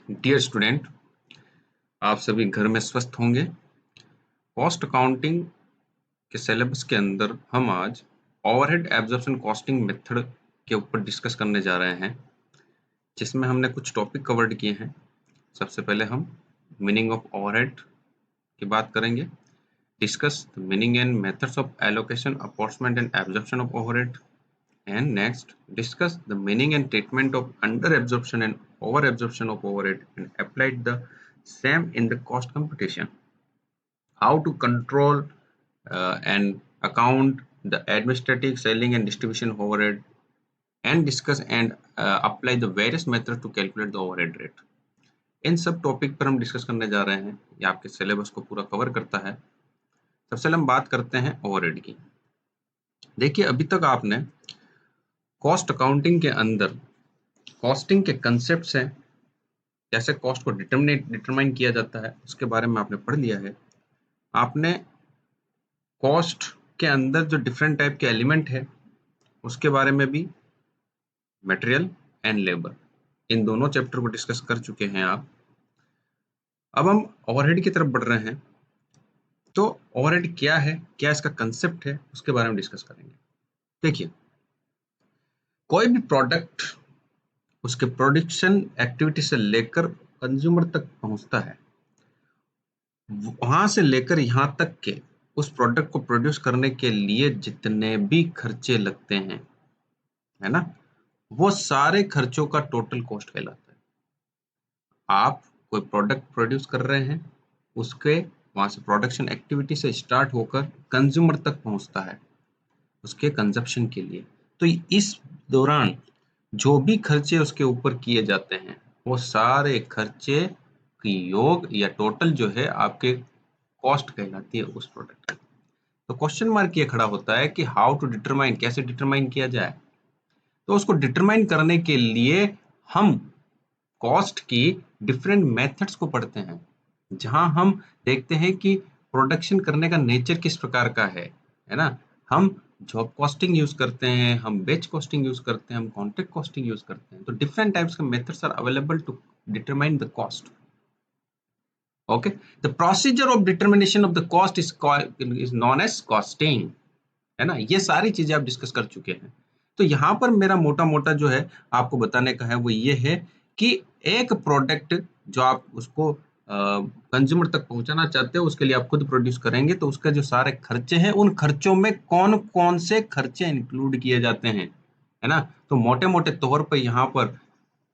Dear student, आप सभी घर में स्वस्थ होंगे। कॉस्ट अकाउंटिंग के सिलेबस के अंदर हम आज ओवरहेड एब्जॉर्प्शन कॉस्टिंग मेथड के ऊपर डिस्कस करने जा रहे हैं, जिसमें हमने कुछ टॉपिक कवर्ड किए हैं। सबसे पहले हम मीनिंग ऑफ ओवरहेड की बात करेंगे, discuss the meaning and methods of allocation, apportionment and absorption of overhead, and next discuss the meaning and treatment of under absorption and over absorption of overhead and applied the same in the cost computation. How to control and account the administrative, selling and distribution overhead, and discuss and apply the various methods to calculate the overhead rate. इन सब topic पर हम discuss करने जा रहे हैं। ये आपके syllabus को पूरा कवर करता है। सबसे पहले हम बात करते हैं ओवरहेड की। देखिए, अभी तक आपने कॉस्ट अकाउंटिंग के अंदर कॉस्टिंग के कंसेप्ट्स हैं, कैसे कॉस्ट को डिटरमाइन किया जाता है, उसके बारे में आपने पढ़ लिया है। आपने कॉस्ट के अंदर जो डिफरेंट टाइप के एलिमेंट है उसके बारे में भी, मटेरियल एंड लेबर, इन दोनों चैप्टर को डिस्कस कर चुके हैं आप। अब हम ओवरहेड की तरफ बढ़ रहे हैं। तो ओवरहेड क्या है, क्या इसका कंसेप्ट है, उसके बारे में डिस्कस करेंगे। देखिए, कोई भी प्रोडक्ट उसके प्रोडक्शन एक्टिविटी से लेकर कंज्यूमर तक पहुंचता है, वहां से लेकर यहां तक के उस प्रोडक्ट को प्रोड्यूस करने के लिए जितने भी खर्चे लगते हैं, है ना, वो सारे खर्चों का टोटल कॉस्ट कहलाता है। आप कोई प्रोडक्ट प्रोड्यूस कर रहे हैं, उसके वहां से प्रोडक्शन एक्टिविटी से स्टार्ट होकर कंज्यूमर तक पहुंचता है उसके कंजप्शन के लिए। तो इस दौरान जो भी खर्चे उसके ऊपर किए जाते हैं, वो सारे खर्चे की योग या टोटल जो है आपके कॉस्ट कहलाती है उस प्रोडक्ट की। तो क्वेश्चन मार्क ये खड़ा होता है कि हाउ टू डिटरमाइन, कैसे डिटरमाइन किया जाए। तो उसको डिटरमाइन करने के लिए हम कॉस्ट की डिफरेंट मेथड्स को पढ़ते हैं, जहां हम देखते हैं कि प्रोडक्शन करने का नेचर किस प्रकार का है ना। हम जॉब कॉस्टिंग यूज करते हैं, हम बेच कॉस्टिंग यूज करते हैं, हम कॉन्ट्रैक्ट कॉस्टिंग यूज करते हैं। तो डिफरेंट टाइप्स के methods are available to determine the cost. Okay, the procedure of determination of the cost is known as costing, है ना। ये सारी चीजें आप डिस्कस कर चुके हैं। तो यहाँ पर मेरा मोटा मोटा जो है आपको बताने का है वो ये है कि एक प्रोडक्ट जो आप उसको कंज्यूमर तक पहुंचाना चाहते हो, उसके लिए आप खुद प्रोड्यूस करेंगे, तो उसके जो सारे खर्चे हैं, उन खर्चों में कौन कौन से खर्चे इंक्लूड किए जाते हैं, है ना। तो मोटे मोटे तौर पर यहाँ पर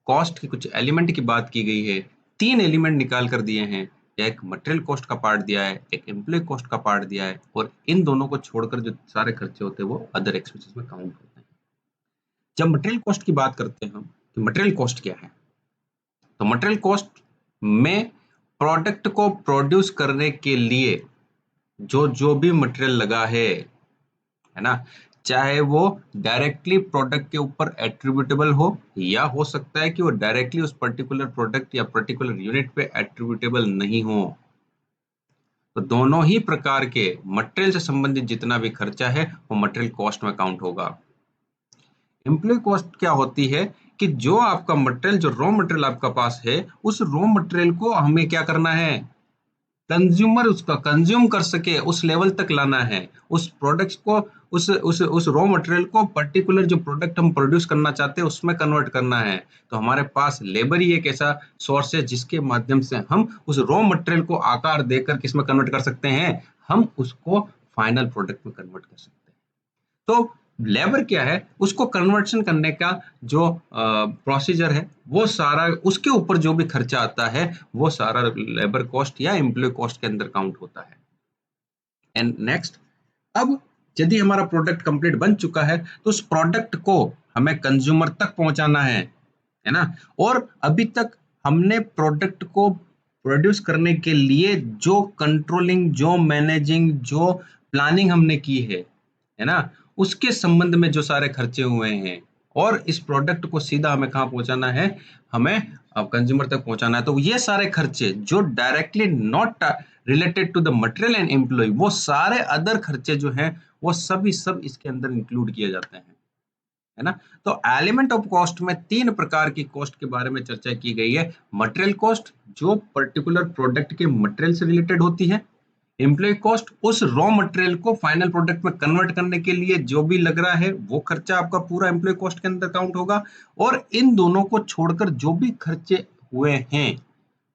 कॉस्ट की कुछ एलिमेंट की बात की गई है। 3 एलिमेंट निकाल कर दिए हैं। एक मटेरियल कॉस्ट का पार्ट दिया है, एक एम्प्लॉय कॉस्ट का पार्ट दिया है, और इन दोनों को छोड़कर जो सारे खर्चे होते हैं वो अदर एक्सपेंसेस में काउंट होते हैं। जब मटेरियल कॉस्ट की बात करते हैं हम, तो मटेरियल कॉस्ट क्या है। तो मटेरियल कॉस्ट में प्रोडक्ट को प्रोड्यूस करने के लिए जो जो भी मटेरियल लगा है ना, चाहे वो डायरेक्टली प्रोडक्ट के ऊपर एट्रीब्यूटेबल हो, या हो सकता है कि वो डायरेक्टली उस पर्टिकुलर प्रोडक्ट या पर्टिकुलर यूनिट पे एट्रीब्यूटेबल नहीं हो। तो दोनों ही प्रकार के मटेरियल से संबंधित जितना भी खर्चा है वो मटेरियल कॉस्ट में काउंट होगा। एम्प्लॉय कॉस्ट क्या होती है कि जो आपका मटेरियल, जो रॉ मटेरियल आपका पास है, उस रॉ मटेरियल को हमें क्या करना है, कंज्यूमर उसका कंज्यूम कर सके, उस लेवल तक लाना है। उस प्रोडक्ट्स को, उस रॉ मटेरियल को पर्टिकुलर जो प्रोडक्ट हम प्रोड्यूस करना चाहते हैं उसमें कन्वर्ट करना है। तो हमारे पास लेबर ही एक ऐसा सोर्स है जिसके माध्यम से हम उस रॉ मटेरियल को आकार देकर किसमें कन्वर्ट कर सकते हैं, हम उसको फाइनल प्रोडक्ट में कन्वर्ट कर सकते हैं। तो लेबर क्या है, उसको कन्वर्शन करने का जो प्रोसीजर है, वो सारा, उसके ऊपर जो भी खर्चा आता है वो सारा लेबर कॉस्ट या एम्प्लॉय कॉस्ट के अंदर काउंट होता है। एंड नेक्स्ट, अब यदि हमारा प्रोडक्ट कंप्लीट बन चुका है तो उस प्रोडक्ट को हमें कंज्यूमर तक पहुंचाना है ना। और अभी तक हमने प्रोडक्ट को प्रोड्यूस करने के लिए जो कंट्रोलिंग, जो मैनेजिंग, जो प्लानिंग हमने की है ना, उसके संबंध में जो सारे खर्चे हुए हैं, और इस प्रोडक्ट को सीधा हमें कहाँ पहुंचाना है, हमें कंज्यूमर तक पहुंचाना है। तो ये सारे खर्चे जो directly not related to the material and employ, वो सारे अदर खर्चे जो हैं वो सभी सब इसके अंदर इंक्लूड किए जाते हैं, है ना। तो एलिमेंट ऑफ कॉस्ट में 3 प्रकार की कॉस्ट के बारे में चर्चा की गई है। मटेरियल कॉस्ट जो पर्टिकुलर प्रोडक्ट के मटेरियल से रिलेटेड होती है, एम्प्लॉय कॉस्ट उस रॉ मटेरियल को फाइनल प्रोडक्ट में कन्वर्ट करने के लिए जो भी लग रहा है वो खर्चा आपका पूरा एम्प्लॉय कॉस्ट के अंदर काउंट होगा, और इन दोनों को छोड़कर जो भी खर्चे हुए हैं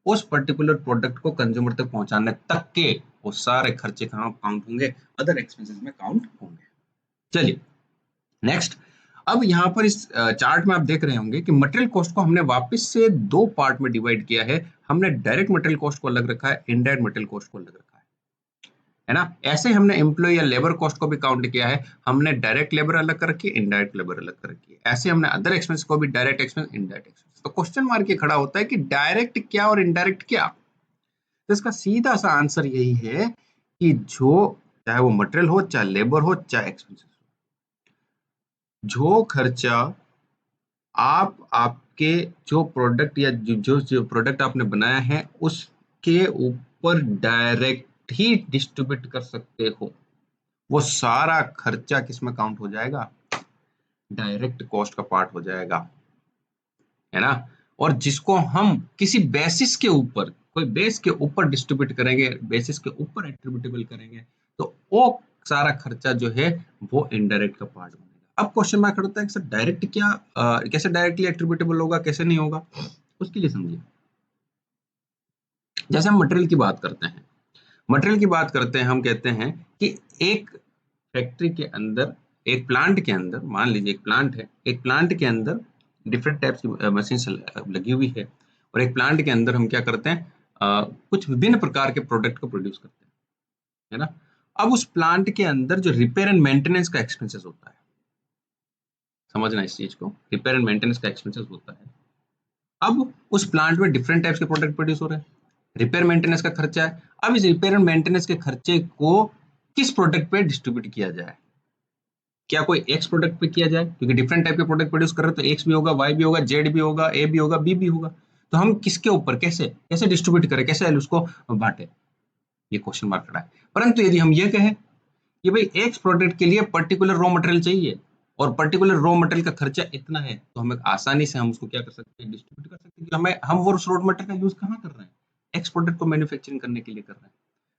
उस पर्टिकुलर प्रोडक्ट को कंज्यूमर तक पहुंचाने तक के, वो सारे खर्चे कहाँ काउंट होंगे, अदर एक्सपेंसेस में काउंट होंगे। चलिए नेक्स्ट, अब यहाँ पर इस चार्ट में आप देख रहे होंगे कि मटेरियल कॉस्ट को हमने वापस से 2 पार्ट में डिवाइड किया है। हमने डायरेक्ट मटेरियल कॉस्ट को अलग रखा है, इनडायरेक्ट मटेरियल कॉस्ट को अलग रखा है ना। ऐसे हमने एम्प्लॉय या लेबर कॉस्ट को भी काउंट किया है, हमने डायरेक्ट लेबर अलग कर रखी है, इनडायरेक्ट लेबर अलग कर रखी है। ऐसे हमने अदर एक्सपेंस को भी डायरेक्ट एक्सपेंस, इनडायरेक्ट एक्सपेंस। तो क्वेश्चन मार्क ये खड़ा होता है कि डायरेक्ट क्या और इनडायरेक्ट क्या। तो इसका सीधा सा आंसर यही है कि जो चाहे वो मटेरियल हो, चाहे लेबर हो, चाहे एक्सपेंसेस हो, जो खर्चा आप आपके जो प्रोडक्ट या जो प्रोडक्ट आपने बनाया है उसके ऊपर डायरेक्ट ही डिस्ट्रीब्यूट कर सकते हो, वो सारा खर्चा किसमें काउंट हो जाएगा, डायरेक्ट कॉस्ट का पार्ट हो जाएगा, है ना। और जिसको हम किसी बेसिस के ऊपर, कोई बेस के ऊपर डिस्ट्रीब्यूट करेंगे, बेसिस के ऊपर एट्रीब्यूटेबल करेंगे, तो वो सारा खर्चा जो है वो इनडायरेक्ट का पार्ट बनेगा। अब क्वेश्चन मार्क होता है कि सर डायरेक्ट क्या, कैसे डायरेक्टली एट्रीब्यूटेबल होगा, कैसे नहीं होगा, उसके लिए समझिए। जैसे हम मटेरियल की बात करते हैं, मटेरियल की बात करते हैं, हम कहते हैं कि एक फैक्ट्री के अंदर, एक प्लांट के अंदर, मान लीजिए एक प्लांट है, एक प्लांट के अंदर डिफरेंट टाइप्स की मशीन लगी हुई है, और एक प्लांट के अंदर हम क्या करते हैं, कुछ विभिन्न प्रकार के प्रोडक्ट को प्रोड्यूस करते हैं, है ना। अब उस प्लांट के अंदर जो रिपेयर एंड मेंटेनेंस का एक्सपेंसेस होता है, समझना इस चीज को, रिपेयर एंड मेंटेनेंस का एक्सपेंसेस होता है। अब उस प्लांट में डिफरेंट टाइप्स के प्रोडक्ट प्रोड्यूस हो रहे हैं, रिपेयर मेंटेनेंस का खर्चा है। अब इस रिपेयर एंड मेंटेनेंस के खर्चे को किस प्रोडक्ट पे डिस्ट्रीब्यूट किया जाए, क्या कोई एक्स प्रोडक्ट पे किया जाए, क्योंकि डिफरेंट टाइप के प्रोडक्ट प्रोड्यूस कर रहे हैं, तो एक्स भी होगा, वाई भी होगा, जेड भी होगा, ए भी होगा, बी भी होगा। तो हम किसके ऊपर कैसे कैसे डिस्ट्रीब्यूट करें, कैसे उसको बांटे, ये क्वेश्चन मार्क खड़ा है। परंतु यदि हम ये कहें कि भाई एक्स प्रोडक्ट के लिए पर्टिकुलर रॉ मटेरियल चाहिए और पर्टिकुलर रॉ मटेरियल का खर्चा इतना है, तो हमें आसानी से हम उसको क्या कर सकते हैं, डिस्ट्रीब्यूट कर सकते हैं कि हमें, हम वो उस रॉ मटेरियल का यूज कहाँ कर रहे हैं, एक्स प्रोडक्ट को मैन्युफैक्चरिंग करने के लिए कर रहे हैं,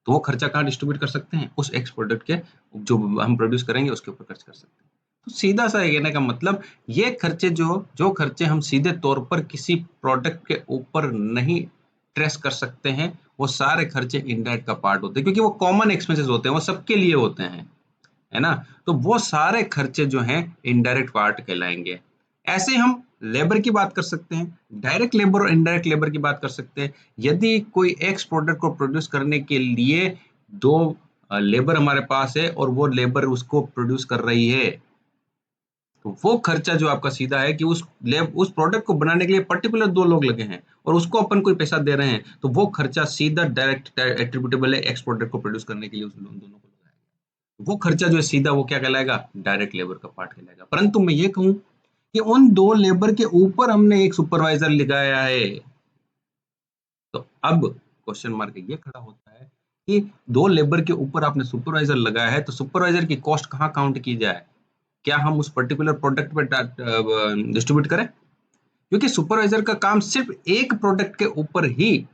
तो वो खर्चा कहाँ डिस्ट्रीब्यूट कर सकते हैं, उस एक्स प्रोडक्ट के जो हम प्रोड्यूस करेंगे उसके ऊपर खर्च कर सकते हैं। तो सीधा सा कहने का मतलब, ये खर्चे जो जो खर्चे हम सीधे तौर पर किसी प्रोडक्ट के ऊपर नहीं ट्रेस कर सकते हैं, वो सारे खर्चे इनडायरेक्ट का पार्ट होते हैं, क्योंकि वो कॉमन एक्सपेंसेस होते हैं, वो सबके लिए होते हैं, है ना। तो वो सारे खर्चे जो हैं इनडायरेक्ट पार्ट कहलाएंगे। ऐसे हम लेबर की बात कर सकते हैं, डायरेक्ट लेबर और इनडायरेक्ट लेबर की बात कर सकते हैं। यदि कोई एक्स प्रोडक्ट को प्रोड्यूस करने के लिए दो लेबर हमारे पास है और वो लेबर उसको प्रोड्यूस कर रही है, तो वो खर्चा जो आपका सीधा है कि उस प्रोडक्ट को बनाने के लिए पर्टिकुलर 2 लोग लगे हैं और उसको अपन कोई पैसा दे रहे हैं, तो वो खर्चा सीधा डायरेक्ट एट्रीब्यूटेबल है एक्स प्रोडक्ट को प्रोड्यूस करने के लिए उस दोनों को लगाया गया। वो खर्चा जो है सीधा वो क्या कहलाएगा, डायरेक्ट लेबर का पार्ट कहलाएगा। परंतु मैं ये कहूं कि उन 2 लेबर के ऊपर हमने एक सुपरवाइजर लगाया है, तो अब क्वेश्चन मार्क ये खड़ा होता है कि 2 लेबर के ऊपर आपने सुपरवाइजर लगाया है, तो सुपरवाइजर की कॉस्ट कहाँ काउंट की जाए, क्या हम उस पर्टिकुलर प्रोडक्ट पे डिस्ट्रीब्यूट करें, क्योंकि सुपरवाइजर का काम सिर्फ एक प्रोडक्ट के ऊपर ही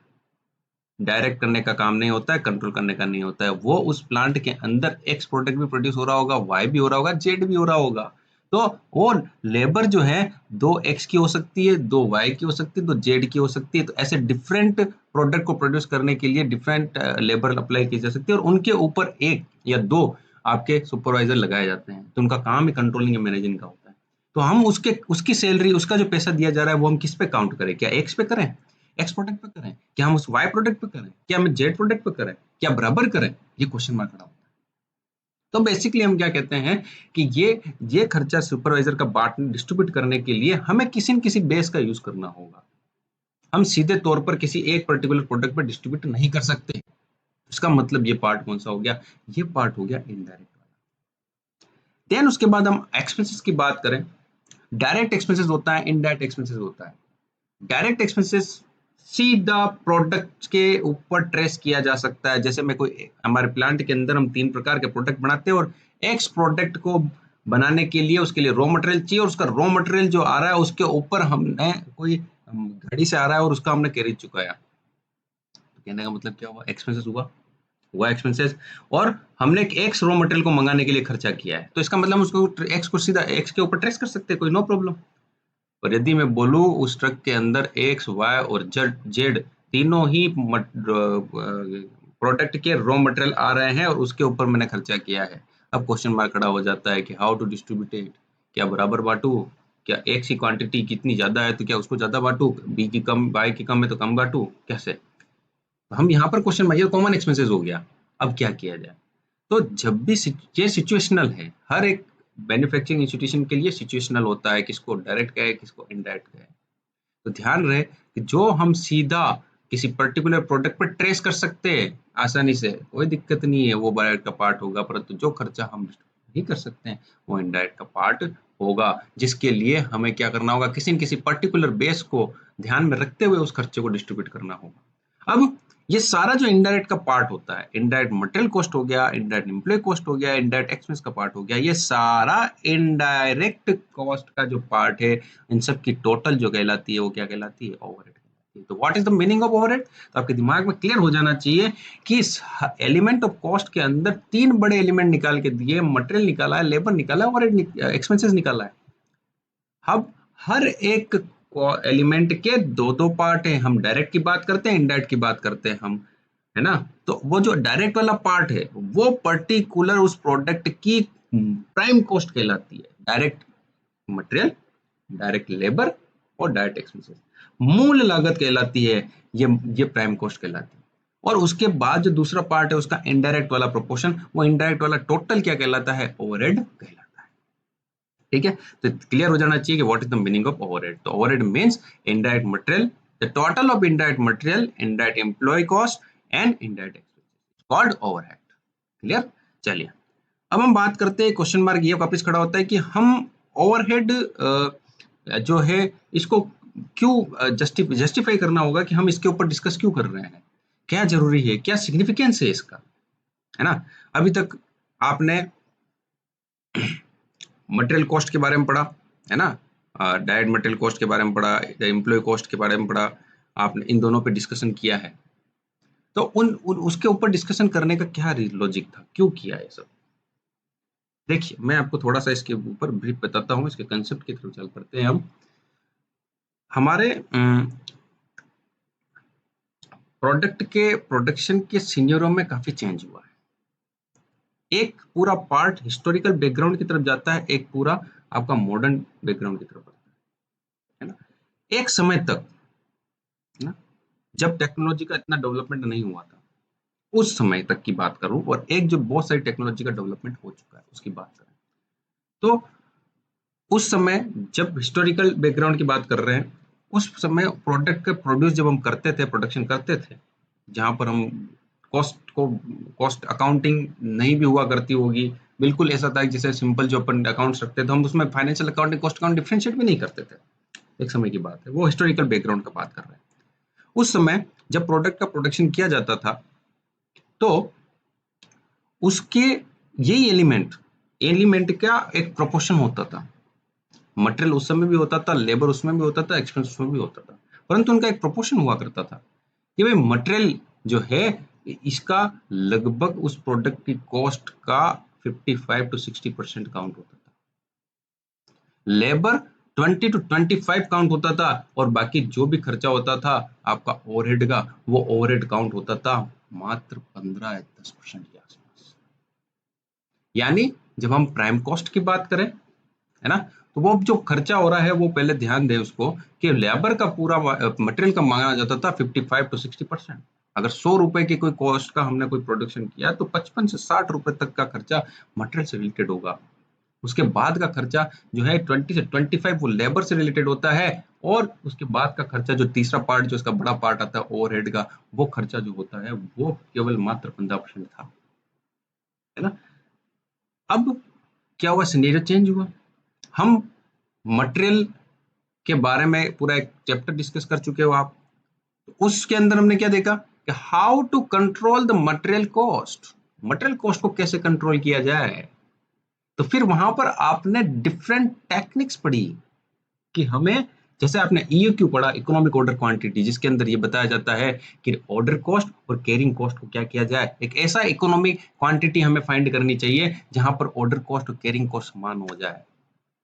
डायरेक्ट करने का काम नहीं होता है, कंट्रोल करने का नहीं होता है। वो उस प्लांट के अंदर एक्स प्रोडक्ट भी प्रोड्यूस हो रहा होगा, वाई भी हो रहा होगा, जेड भी हो रहा होगा। तो और लेबर जो है 2x की हो सकती है, 2y की हो सकती है, 2z की हो सकती है। तो ऐसे डिफरेंट प्रोडक्ट को प्रोड्यूस करने के लिए डिफरेंट लेबर अप्लाई की जा सकती है, और उनके ऊपर 1 या 2 आपके सुपरवाइजर लगाए जाते हैं। तो उनका काम ही कंट्रोलिंग या मैनेजिंग का होता है। तो हम उसके उसकी सैलरी, उसका जो पैसा दिया जा रहा है, वो हम किस पे काउंट करें, क्या एक्स पे करें, एक्स प्रोडक्ट पे करें, क्या हम उस वाई प्रोडक्ट पे करें, क्या हम जेड प्रोडक्ट पे करें, क्या बराबर करें, ये क्वेश्चन मार्क खड़ा होता है। तो बेसिकली हम क्या कहते हैं कि ये खर्चा सुपरवाइजर का बांटने, डिस्ट्रीब्यूट करने के लिए हमें किसी न किसी बेस का यूज करना होगा। हम सीधे तौर पर किसी एक पर्टिकुलर प्रोडक्ट पर डिस्ट्रीब्यूट नहीं कर सकते। इसका मतलब ये पार्ट कौन सा हो गया, ये पार्ट हो गया इनडायरेक्ट वाला। देन उसके बाद हम एक्सपेंसेस की बात करें, डायरेक्ट एक्सपेंसेस होता है, इनडायरेक्ट एक्सपेंसेस होता है। डायरेक्ट एक्सपेंसेस सीधा प्रोडक्ट के ऊपर ट्रेस किया जा सकता है। जैसे मैं कोई, हमारे प्लांट के अंदर हम 3 प्रकार के प्रोडक्ट बनाते हैं और एक्स प्रोडक्ट को बनाने के लिए उसके लिए रॉ मटेरियल चाहिए, और उसका रॉ मटेरियल जो आ रहा है उसके ऊपर हमने कोई गाड़ी से आ रहा है और उसका हमने कैरेज चुकाया। तो कहने का मतलब क्या हुआ, एक्सपेंसेस हुआ एक्सपेंसेस, और हमने एक एक्स रॉ मटेरियल को मंगाने के लिए खर्चा किया है, तो इसका मतलब हम उसको एक्स को सीधा एक्स के ऊपर ट्रेस कर सकते हैं, कोई नो प्रॉब्लम। और यदि मैं बोलूँ उस ट्रक के अंदर एक्स वाई और जेड तीनों ही प्रोडक्ट के रॉ मटेरियल आ रहे हैं और उसके ऊपर मैंने खर्चा किया है, अब क्वेश्चन मार्क खड़ा हो जाता है कि हाउ टू डिस्ट्रीब्यूट इट, क्या बराबर बांटू, क्या एक्स की क्वांटिटी कितनी ज्यादा है तो क्या उसको ज्यादा बांटू, बी की कम वाई की कम है तो कम बांटू, कैसे। तो हम यहाँ पर क्वेश्चन ये कॉमन एक्सपेंसेस हो गया, अब क्या किया जाए। तो जब भी ये सिचुएशनल है, हर एक मैन्युफैक्चरिंग इंस्टीट्यूशन के लिए सिचुएशनल होता है, किसको डायरेक्ट कहे किसको इनडायरेक्ट कहे। तो ध्यान रहे कि जो हम सीधा किसी पर्टिकुलर प्रोडक्ट पर ट्रेस कर सकते हैं आसानी से, कोई दिक्कत नहीं है, वो डायरेक्ट का पार्ट होगा, परंतु जो खर्चा हम नहीं कर सकते हैं वो इनडायरेक्ट का पार्ट होगा, जिसके लिए हमें क्या करना होगा, किसी न किसी पर्टिकुलर बेस को ध्यान में रखते हुए उस खर्चे को डिस्ट्रीब्यूट करना होगा। अब ये सारा जो इनडायरेक्ट का पार्ट होता है, इनडायरेक्ट मटेरियल कॉस्ट हो गया, इनडायरेक्ट एम्प्लॉय कॉस्ट हो गया, इनडायरेक्ट एक्सपेंस का पार्ट हो गया, ये सारा इनडायरेक्ट कॉस्ट का जो पार्ट है, इन सब की टोटल जो कहलाती है वो क्या कहलाती है, ओवरहेड कहलाती है। तो what is the meaning of overhead, तो आपके दिमाग में क्लियर हो जाना चाहिए कि इस एलिमेंट ऑफ कॉस्ट के अंदर तीन बड़े एलिमेंट निकाल के दिए, मटेरियल निकाला है, लेबर निकाला है, ओवरहेड एक्सपेंसेस निकाला है। अब हर एक एलिमेंट के दो दो पार्ट है, हम डायरेक्ट की बात करते हैं, इनडायरेक्ट की बात करते हैं हम, है ना। तो वो जो डायरेक्ट वाला पार्ट है वो पर्टिकुलर उस प्रोडक्ट की प्राइम कॉस्ट कहलाती है, डायरेक्ट मटेरियल, डायरेक्ट लेबर और डायरेक्ट एक्सपेंसेस, मूल लागत कहलाती है, ये प्राइम कॉस्ट कहलाती है। और उसके बाद जो दूसरा पार्ट है उसका इनडायरेक्ट वाला प्रोपोर्शन, वो इनडायरेक्ट वाला टोटल क्या कहलाता है, ओवरहेड कहलाता है। ठीक है, तो क्लियर हो जाना चाहिए कि what is the meaning of overhead. तो overhead means indirect material, the total of indirect material, indirect employ cost and indirect expenses called overhead. Clear. चलिए अब हम बात करते हैं, क्वेश्चन मार्क ये वापस खड़ा होता है कि हम ओवरहेड जो है इसको क्यों जस्टिफाई करना होगा, कि हम इसके ऊपर डिस्कस क्यों कर रहे हैं, क्या जरूरी है, क्या सिग्निफिकेंस है इसका, है ना। अभी तक आपने मटेरियल कॉस्ट के बारे में पढ़ा, है ना, डायरेक्ट मटेरियल कॉस्ट के बारे में पढ़ा, एम्प्लॉय कॉस्ट के बारे में पढ़ा, आपने इन दोनों पे डिस्कशन किया है। तो उसके ऊपर डिस्कशन करने का क्या लॉजिक था, क्यों किया ये सब। देखिए मैं आपको थोड़ा सा इसके ऊपर ब्रीफ बताता हूँ, इसके कंसेप्ट की तरफ चल पड़ते हैं हम। हमारे प्रोडक्ट के प्रोडक्शन के सीनियरों में काफी चेंज हुआ है, एक पूरा पार्ट हिस्टोरिकल बैकग्राउंड की तरफ जाता है, एक पूरा आपका मॉडर्न बैकग्राउंड की तरफ आता है ना। एक समय तक, है ना, जब टेक्नोलॉजी का इतना डेवलपमेंट नहीं हुआ था, उस समय तक की बात करूं, और एक जो बहुत सारी टेक्नोलॉजी का डेवलपमेंट हो चुका है उसकी बात करें, तो उस समय जब हिस्टोरिकल बैकग्राउंड की बात कर रहे हैं, उस समय प्रोडक्ट का प्रोड्यूस जब हम करते थे, प्रोडक्शन करते थे, जहां पर हम कॉस्ट अकाउंटिंग नहीं भी हुआ करती होगी, बिल्कुल ऐसा था जैसे सिंपल जो अपन अकाउंट्स रखते थे, हम उसमें financial accounting cost account differentiate भी नहीं करते थे। एक समय की बात है, वो हिस्टोरिकल बैकग्राउंड का बात कर रहे हैं। उस समय जब प्रोडक्ट का प्रोडक्शन किया जाता था, तो उसके यही एलिमेंट एलिमेंट का एक प्रोपोर्शन होता था, मटेरियल उस समय भी होता था, लेबर उसमें भी होता था, एक्सपेंस उसमें भी होता था, परंतु उनका एक प्रोपोर्शन हुआ करता था कि भाई मटेरियल जो है इसका लगभग उस प्रोडक्ट की कॉस्ट का 55 to 60% काउंट होता था, लेबर 20 to 25 काउंट होता था, और बाकी जो भी खर्चा होता था आपका ओवरहेड का, वो ओवरहेड काउंट होता था मात्र 15 या 10% के आसपास। यानी जब हम प्राइम कॉस्ट की बात करें, है ना, तो वो जो खर्चा हो रहा है वो पहले ध्यान दें उसको, कि लेबर का पूरा मटेरियल का मांगा जाता था 55 to 60%। अगर 100 रुपए की कोई कॉस्ट का हमने कोई प्रोडक्शन किया तो 55 से 60 रुपए तक का खर्चा मटेरियल से रिलेटेड होगा। उसके बाद का खर्चा जो है 20 से 25 वो लेबर से रिलेटेड होता है, और उसके बाद का खर्चा जो तीसरा पार्ट जो इसका बड़ा पार्ट आता है ओवरहेड का, वो खर्चा जो होता है वो केवल मात्र 15% था, है ना। अब क्या हुआ, सिनेरियो चेंज हुआ, हम मटेरियल के बारे में पूरा एक चैप्टर डिस्कस कर चुके हो आप। उसके अंदर हमने क्या देखा कि how to control the material cost, material cost को कैसे कंट्रोल किया जाए, तो फिर वहां पर आपने डिफरेंट टेक्निक्स पढ़ी कि हमें, जैसे आपने ईओक्यू पढ़ा, इकोनॉमिक ऑर्डर क्वांटिटी, जिसके अंदर ये बताया जाता है कि ऑर्डर कॉस्ट और कैरिंग कॉस्ट को क्या किया जाए, एक ऐसा इकोनॉमिक क्वांटिटी हमें फाइंड करनी चाहिए जहां पर ऑर्डर कॉस्ट और कैरिंग कॉस्ट समान हो जाए।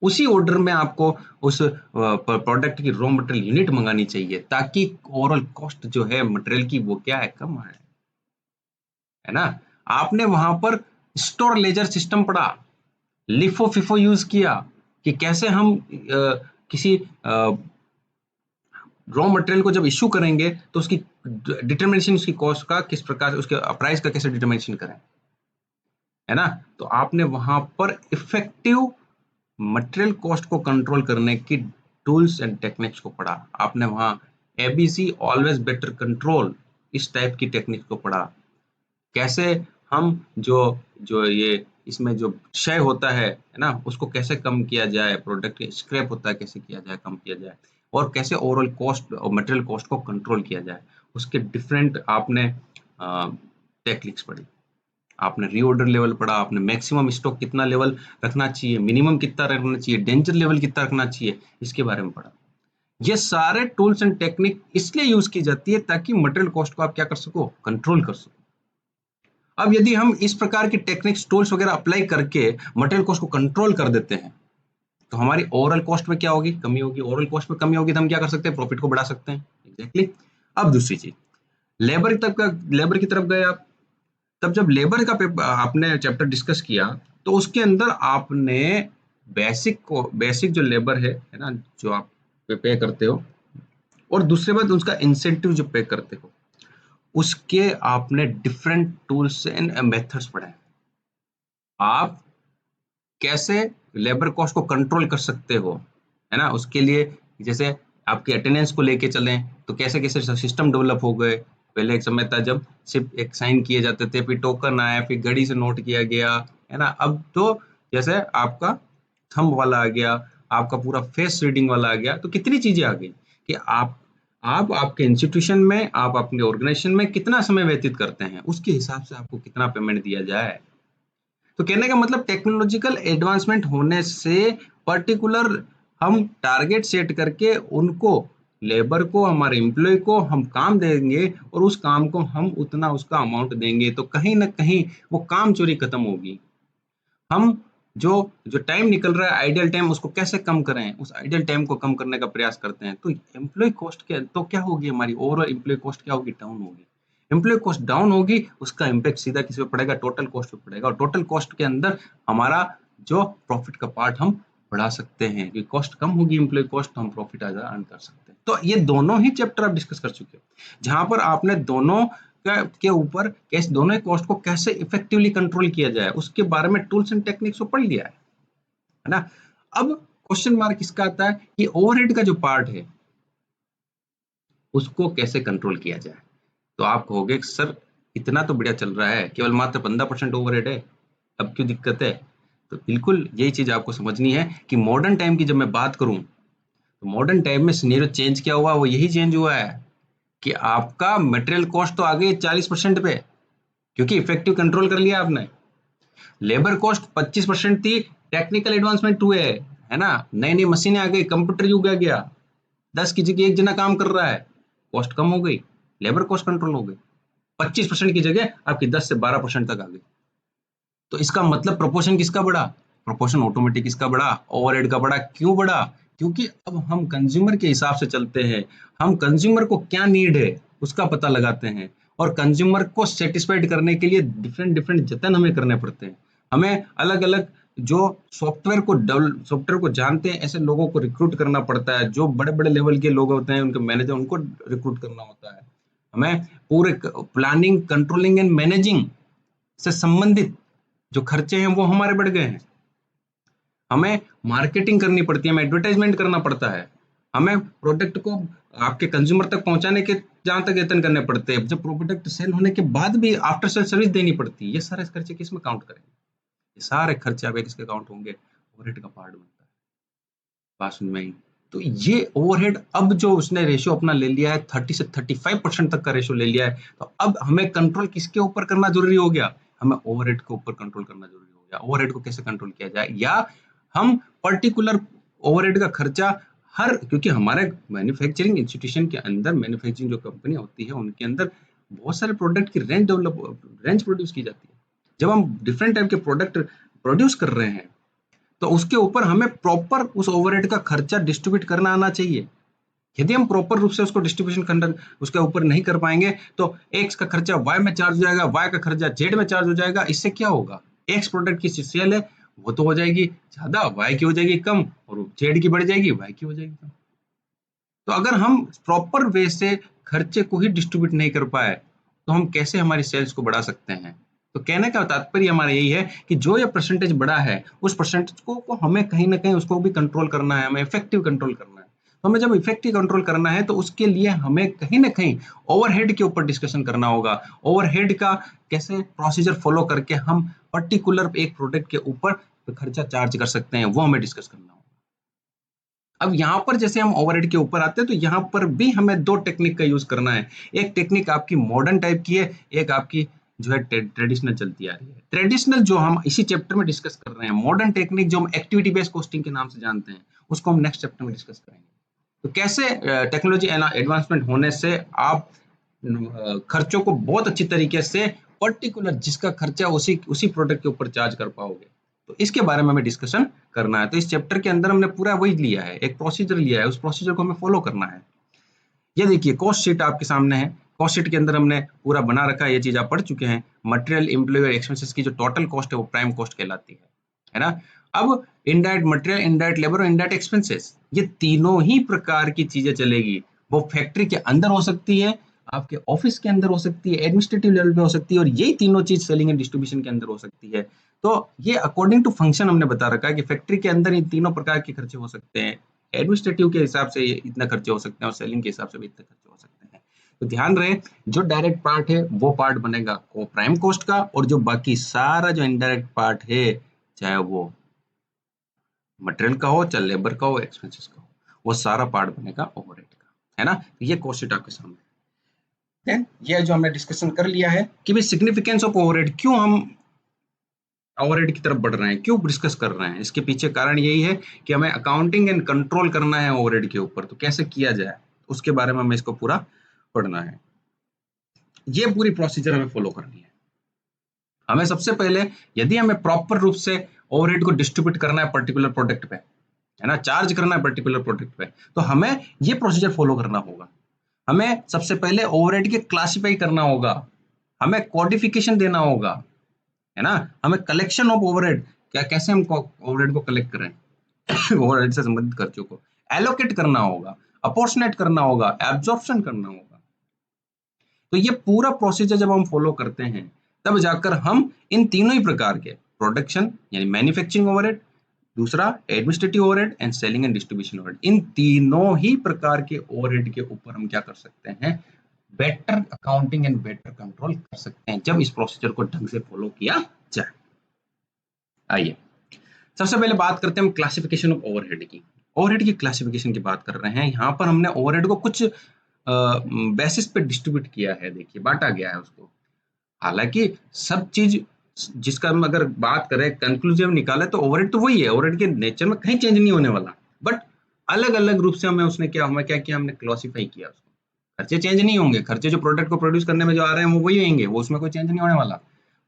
उसी ऑर्डर में आपको उस प्रोडक्ट की रॉ मटेरियल यूनिट मंगानी चाहिए ताकि ओवरऑल कॉस्ट जो है मटेरियल की वो क्या है, कम है ना। आपने वहां पर स्टोर लेजर सिस्टम पढ़ा, लिफो फिफो यूज किया कि कैसे हम किसी रॉ मटेरियल को जब इश्यू करेंगे तो उसकी डिटर्मिनेशन, उसकी कॉस्ट का किस प्रकार से, उसके प्राइस का कैसे डिटर्मिनेशन करें, है ना। तो आपने वहां पर इफेक्टिव मटेरियल कॉस्ट को कंट्रोल करने की टूल्स एंड टेक्निक्स को पढ़ा। आपने वहां एबीसी, ऑलवेज बेटर कंट्रोल, इस टाइप की टेक्निक को पढ़ा। कैसे हम जो जो ये इसमें जो क्षय होता है ना, उसको कैसे कम किया जाए, प्रोडक्ट स्क्रैप होता है कैसे किया जाए, कम किया जाए, और कैसे ओवरऑल कॉस्ट और मटेरियल कॉस्ट को कंट्रोल किया जाए, उसके डिफरेंट आपने टेक्निक्स पढ़ी। आपने रीऑर्डर लेवल पढ़ा, आपने मैक्सिमम स्टॉक कितना लेवल रखना चाहिए, मिनिमम कितना रखना चाहिए, डेंजर लेवल कितना रखना चाहिए, इसके बारे में पढ़ा। ये सारे टूल्स एंड टेक्निक इसलिए यूज की जाती है ताकि मटेरियल कॉस्ट को आप क्या कर सको, कंट्रोल कर सको। अब यदि हम इस प्रकार की टेक्निक्स, टूल्स वगैरह अप्लाई करके मटेरियल कॉस्ट को कंट्रोल कर देते हैं तो हमारी ओवरऑल कॉस्ट में क्या होगी, कमी होगी। ओवरऑल कॉस्ट में कमी होगी तो हम क्या कर सकते हैं, प्रॉफिट को बढ़ा सकते हैं। एग्जैक्टली। अब दूसरी चीज, लेबर की तरफ गए आप। तब जब लेबर का आपने चैप्टर डिस्कस किया तो उसके अंदर आपने बेसिक जो लेबर है ना, जो आप पे करते हो, और दूसरे बात उसका इंसेंटिव जो पे करते हो, उसके आपने डिफरेंट टूल्स एंड मेथड्स पढ़े। आप कैसे लेबर कॉस्ट को कंट्रोल कर सकते हो, है ना। उसके लिए जैसे आपके अटेंडेंस को लेके चलें तो कैसे कैसे सिस्टम डेवलप हो गए। पहले एक समय था जब सिर्फ एक साइन किए जाते थे, फिर टोकन आया, फिर घड़ी से नोट किया गया, है ना। अब तो जैसे आपका थंब वाला आ गया, आपका पूरा फेस रीडिंग वाला आ गया, तो कितनी चीजें आ गई कि आप आपके इंस्टीट्यूशन में, आप अपने ऑर्गेनाइजेशन में कितना समय व्यतीत करते हैं, उसके हिसाब से आपको कितना पेमेंट दिया जाए। तो कहने का मतलब टेक्नोलॉजिकल एडवांसमेंट होने से पर्टिकुलर हम टारगेट सेट करके उनको, लेबर को, हमारे एम्प्लॉय को हम काम देंगे और उस काम को हम उतना उसका अमाउंट देंगे तो कहीं ना कहीं वो काम चोरी खत्म होगी। हम जो जो टाइम निकल रहा है आइडियल टाइम, उसको कैसे कम करें, उस आइडियल टाइम को कम करने का प्रयास करते हैं। तो एम्प्लॉय कॉस्ट क्या, तो क्या होगी, हमारी ओवरऑल एम्प्लॉय कॉस्ट क्या होगी, डाउन होगी। एम्प्लॉय कॉस्ट डाउन होगी, उसका इम्पैक्ट सीधा किस पे पड़ेगा, टोटल कॉस्ट पे पड़ेगा, और टोटल कॉस्ट के अंदर हमारा जो प्रॉफिट का पार्ट हम बढ़ा सकते हैं, क्योंकि कॉस्ट कम होगी एम्प्लॉय कॉस्ट, तो हम प्रॉफिट ज्यादा अर्न कर सकते हैं। तो ये दोनों ही चैप्टर आप डिस्कस कर चुके हो, जहां पर आपने दोनों के ऊपर कैसे दोनों कॉस्ट को कैसे इफेक्टिवली कंट्रोल किया जाए उसके बारे में टूल्स एंड टेक्निक्स को पढ़ लिया है ना। अब क्वेश्चन मार्क इसका आता है कि ओवरहेड का जो पार्ट है उसको कैसे कंट्रोल किया जाए। तो आप कहोगे सर इतना तो बढ़िया चल रहा है, केवल मात्र 15% ओवरहेड है, अब क्यों दिक्कत है। तो बिल्कुल यही चीज आपको समझनी है कि मॉडर्न टाइम की जब मैं बात करूं तो मॉडर्न टाइम में सिनेरियो चेंज क्या हुआ, वो यही चेंज हुआ है कि आपका मटेरियल कॉस्ट तो आ गई 40% पे, क्योंकि इफेक्टिव कंट्रोल कर लिया आपने। लेबर कॉस्ट 25% थी, टेक्निकल एडवांसमेंट हुए है ना, नई नई मशीनें आ गई, कंप्यूटर युग आ गया, 10 की जगह एक जना काम कर रहा है, कॉस्ट कम हो गई, लेबर कॉस्ट कंट्रोल हो गई, 25% की जगह आपकी 10 से 12% तक आ गई। तो इसका मतलब प्रोपोर्शन किसका बढ़ा, प्रोपोर्शन ऑटोमेटिक किसका बढ़ा, ओवरहेड का बढ़ा। क्यों बढ़ा, क्योंकि अब हम कंज्यूमर के हिसाब से चलते हैं, हम कंज्यूमर को क्या नीड है उसका पता लगाते हैं, और कंज्यूमर को सेटिस्फाइड करने के लिए डिफरेंट डिफरेंट जतन हमें करने पड़ते हैं। हमें अलग अलग जो सॉफ्टवेयर को जानते हैं ऐसे लोगों को रिक्रूट करना पड़ता है, जो बड़े बड़े लेवल के लोग होते हैं उनके मैनेजर, उनको रिक्रूट करना होता है। हमें पूरे प्लानिंग, कंट्रोलिंग एंड मैनेजिंग से संबंधित जो खर्चे हैं वो हमारे बढ़ गए हैं। हमें मार्केटिंग करनी पड़ती है, हमें एडवर्टाइजमेंट करना पड़ता है, हमें प्रोडक्ट को आपके कंज्यूमर तक पहुंचाने के जहां तक यत्न करने पड़ते हैं, जब प्रोडक्ट सेल होने के बाद भी आफ्टर सेल सर्विस देनी पड़ती है। ये सारे खर्चे किस में काउंट करेंगे, ये सारे खर्चे आपके किसके काउंट होंगे, ओवरहेड का पार्ट बनता है। बात समझ में आई। तो ये ओवरहेड अब जो उसने रेशियो अपना ले लिया है, 30 से 35% तक का रेशियो ले लिया है, तो अब हमें कंट्रोल किसके ऊपर करना जरूरी हो गया, हमें ओवरहेड के ऊपर कंट्रोल करना जरूरी हो गया। या ओवरहेड को कैसे कंट्रोल किया जाए, या हम पर्टिकुलर ओवरहेड का खर्चा क्योंकि हमारे मैन्युफैक्चरिंग इंस्टीट्यूशन के अंदर, मैन्युफैक्चरिंग जो कंपनी होती है उनके अंदर बहुत सारे प्रोडक्ट की रेंज प्रोड्यूस की जाती है। जब हम डिफरेंट टाइप के प्रोडक्ट प्रोड्यूस कर रहे हैं तो उसके ऊपर हमें प्रॉपर उस ओवरहेड का खर्चा डिस्ट्रीब्यूट करना आना चाहिए। यदि हम प्रॉपर रूप से उसको डिस्ट्रीब्यूशन करना उसके ऊपर नहीं कर पाएंगे तो एक्स का खर्चा वाई में चार्ज हो जाएगा, वाई का खर्चा जेड में चार्ज हो जाएगा। इससे क्या होगा, एक्स प्रोडक्ट की सेल है वो तो हो जाएगी ज्यादा, वाई की हो जाएगी कम, और जेड की बढ़ जाएगी, वाई की हो जाएगी कम। तो अगर हम प्रॉपर वे से खर्चे को ही डिस्ट्रीब्यूट नहीं कर पाए तो हम कैसे हमारी सेल्स को बढ़ा सकते हैं। तो कहने का तात्पर्य हमारा यही है कि जो ये परसेंटेज बढ़ा है उस परसेंटेज को हमें कहीं ना कहीं उसको भी कंट्रोल करना है, हमें इफेक्टिव कंट्रोल करना है। तो हमें जब इफेक्टिव कंट्रोल करना है तो उसके लिए हमें कहीं ना कहीं ओवरहेड के ऊपर डिस्कशन करना होगा। ओवरहेड का कैसे प्रोसीजर फॉलो करके हम पर्टिकुलर एक प्रोडक्ट के ऊपर खर्चा चार्ज कर सकते हैं वो हमें डिस्कस करना होगा। अब यहाँ पर जैसे हम ओवरहेड के ऊपर आते हैं तो यहाँ पर भी हमें दो टेक्निक का यूज करना है। एक टेक्निक आपकी मॉडर्न टाइप की है, एक आपकी जो है ट्रेडिशनल चलती आ रही है। ट्रेडिशनल जो हम इसी चैप्टर में डिस्कस कर रहे हैं, मॉडर्न टेक्निक जो हम एक्टिविटी बेस्ड कॉस्टिंग के नाम से जानते हैं उसको हम नेक्स्ट चैप्टर में डिस्कस करेंगे। तो कैसे टेक्नोलॉजी एडवांसमेंट होने से आप खर्चों को बहुत अच्छी तरीके से पर्टिकुलर जिसका खर्चा उसी उसी प्रोडक्ट के ऊपर चार्ज कर पाओगे, तो इसके बारे में हमें डिस्कशन करना है। तो इस चैप्टर के अंदर हमने पूरा वही लिया है, एक प्रोसीजर लिया है, उस प्रोसीजर को हमें फॉलो करना है। ये देखिए कॉस्ट शीट आपके सामने है। कॉस्ट शीट के अंदर हमने पूरा बना रखा है, ये चीज आप पढ़ चुके हैं। मटेरियल, एम्प्लॉय और एक्सपेंसेस की जो टोटल कॉस्ट है वो प्राइम कॉस्ट कहलाती है ना। अब इनडायरेक्ट मटेरियल, इनडायरेक्ट लेबर और इनडायरेक्ट एक्सपेंसेस, ये तीनों ही प्रकार की चीजें चलेगी। वो फैक्ट्री के अंदर हो सकती है, आपके ऑफिस के अंदर हो सकती है, एडमिनिस्ट्रेटिव लेवल पे हो सकती है, और यही तीनों चीज सेलिंग एंड डिस्ट्रीब्यूशन के अंदर हो सकती है। तो ये अकॉर्डिंग टू फंक्शन हमने बता रखा है कि फैक्ट्री के अंदर इन तीनों प्रकार के खर्चे हो सकते हैं। एडमिनिस्ट्रेटिव के हिसाब से इतना खर्चे हो सकते हैं और सेलिंग के हिसाब से भी इतने खर्चे हो सकते हैं। तो ध्यान रहे, जो डायरेक्ट पार्ट है वो पार्ट बनेगा को प्राइम कॉस्ट का, और जो बाकी सारा जो इनडायरेक्ट पार्ट है, चाहे वो मटेरियल का हो, चाहे लेबर का हो, एक्सपेंसेस का हो, वो सारा पार्ट बनेगा ओवरहेड का, है ना। ये कॉस्ट शीट आपके सामने। देन ये जो हमने डिस्कशन कर लिया है कि भाई सिग्निफिकेंस ऑफ ओवरहेड, क्यों हम ओवरहेड की तरफ बढ़ रहे हैं, क्यों डिस्कस कर रहे हैं, इसके पीछे कारण यही है कि हमें अकाउंटिंग एंड कंट्रोल करना है ओवरहेड के ऊपर। तो कैसे किया जाए उसके बारे में हमें इसको पूरा पढ़ना है। ये पूरी प्रोसीजर हमें फॉलो करनी है। हमें सबसे पहले यदि हमें प्रॉपर रूप से ओवरहेड को डिस्ट्रीब्यूट करना है पर्टिकुलर प्रोडक्ट पे, है ना, चार्ज करना है पर्टिकुलर प्रोडक्ट पे, तो हमें ये प्रोसीजर फॉलो करना होगा। हमें सबसे पहले ओवरहेड के क्लासिफाई करना होगा, हमें कोडिफिकेशन देना होगा, है ना। हमें कलेक्शन ऑफ ओवरहेड, क्या कैसे हम ओवरहेड को कलेक्ट करें ओवरहेड से संबंधित खर्चों को एलोकेट करना होगा, अपोर्शनेट करना होगा, एब्जॉर्प्शन करना होगा। तो ये पूरा प्रोसीजर जब हम फॉलो करते हैं तब जाकर हम इन तीनों ही प्रकार के प्रोडक्शन यानी मैन्युफैक्चरिंग ओवरहेड, दूसरा administrative overhead and selling and distribution overhead, इन तीनों ही प्रकार के ओवरहेड के ऊपर हम क्या कर सकते हैं, better accounting and better control कर सकते हैं जब इस प्रोसीजर को ढंग से फॉलो किया जाए। आइए सबसे पहले बात करते हैं हम क्लासिफिकेशन ऑफ ओवरहेड की। ओवरहेड की क्लासिफिकेशन की बात कर रहे हैं। यहाँ पर हमने ओवरहेड को कुछ बेसिस पे डिस्ट्रीब्यूट किया है, देखिए बांटा गया है उसको। हालांकि सब चीज जिसका हम अगर बात करें कंक्लूसिव निकाले तो ओवरहेड तो वही है, ओवरहेड के नेचर में कहीं चेंज नहीं होने वाला, बट अलग अलग रूप से हमें क्या किया, हमने क्लासिफाई किया उसको। खर्चे चेंज नहीं होंगे, खर्चे जो प्रोडक्ट को प्रोड्यूस करने में जो आ रहे हैं वो वही होंगे, वो उसमें कोई चेंज नहीं होने वाला,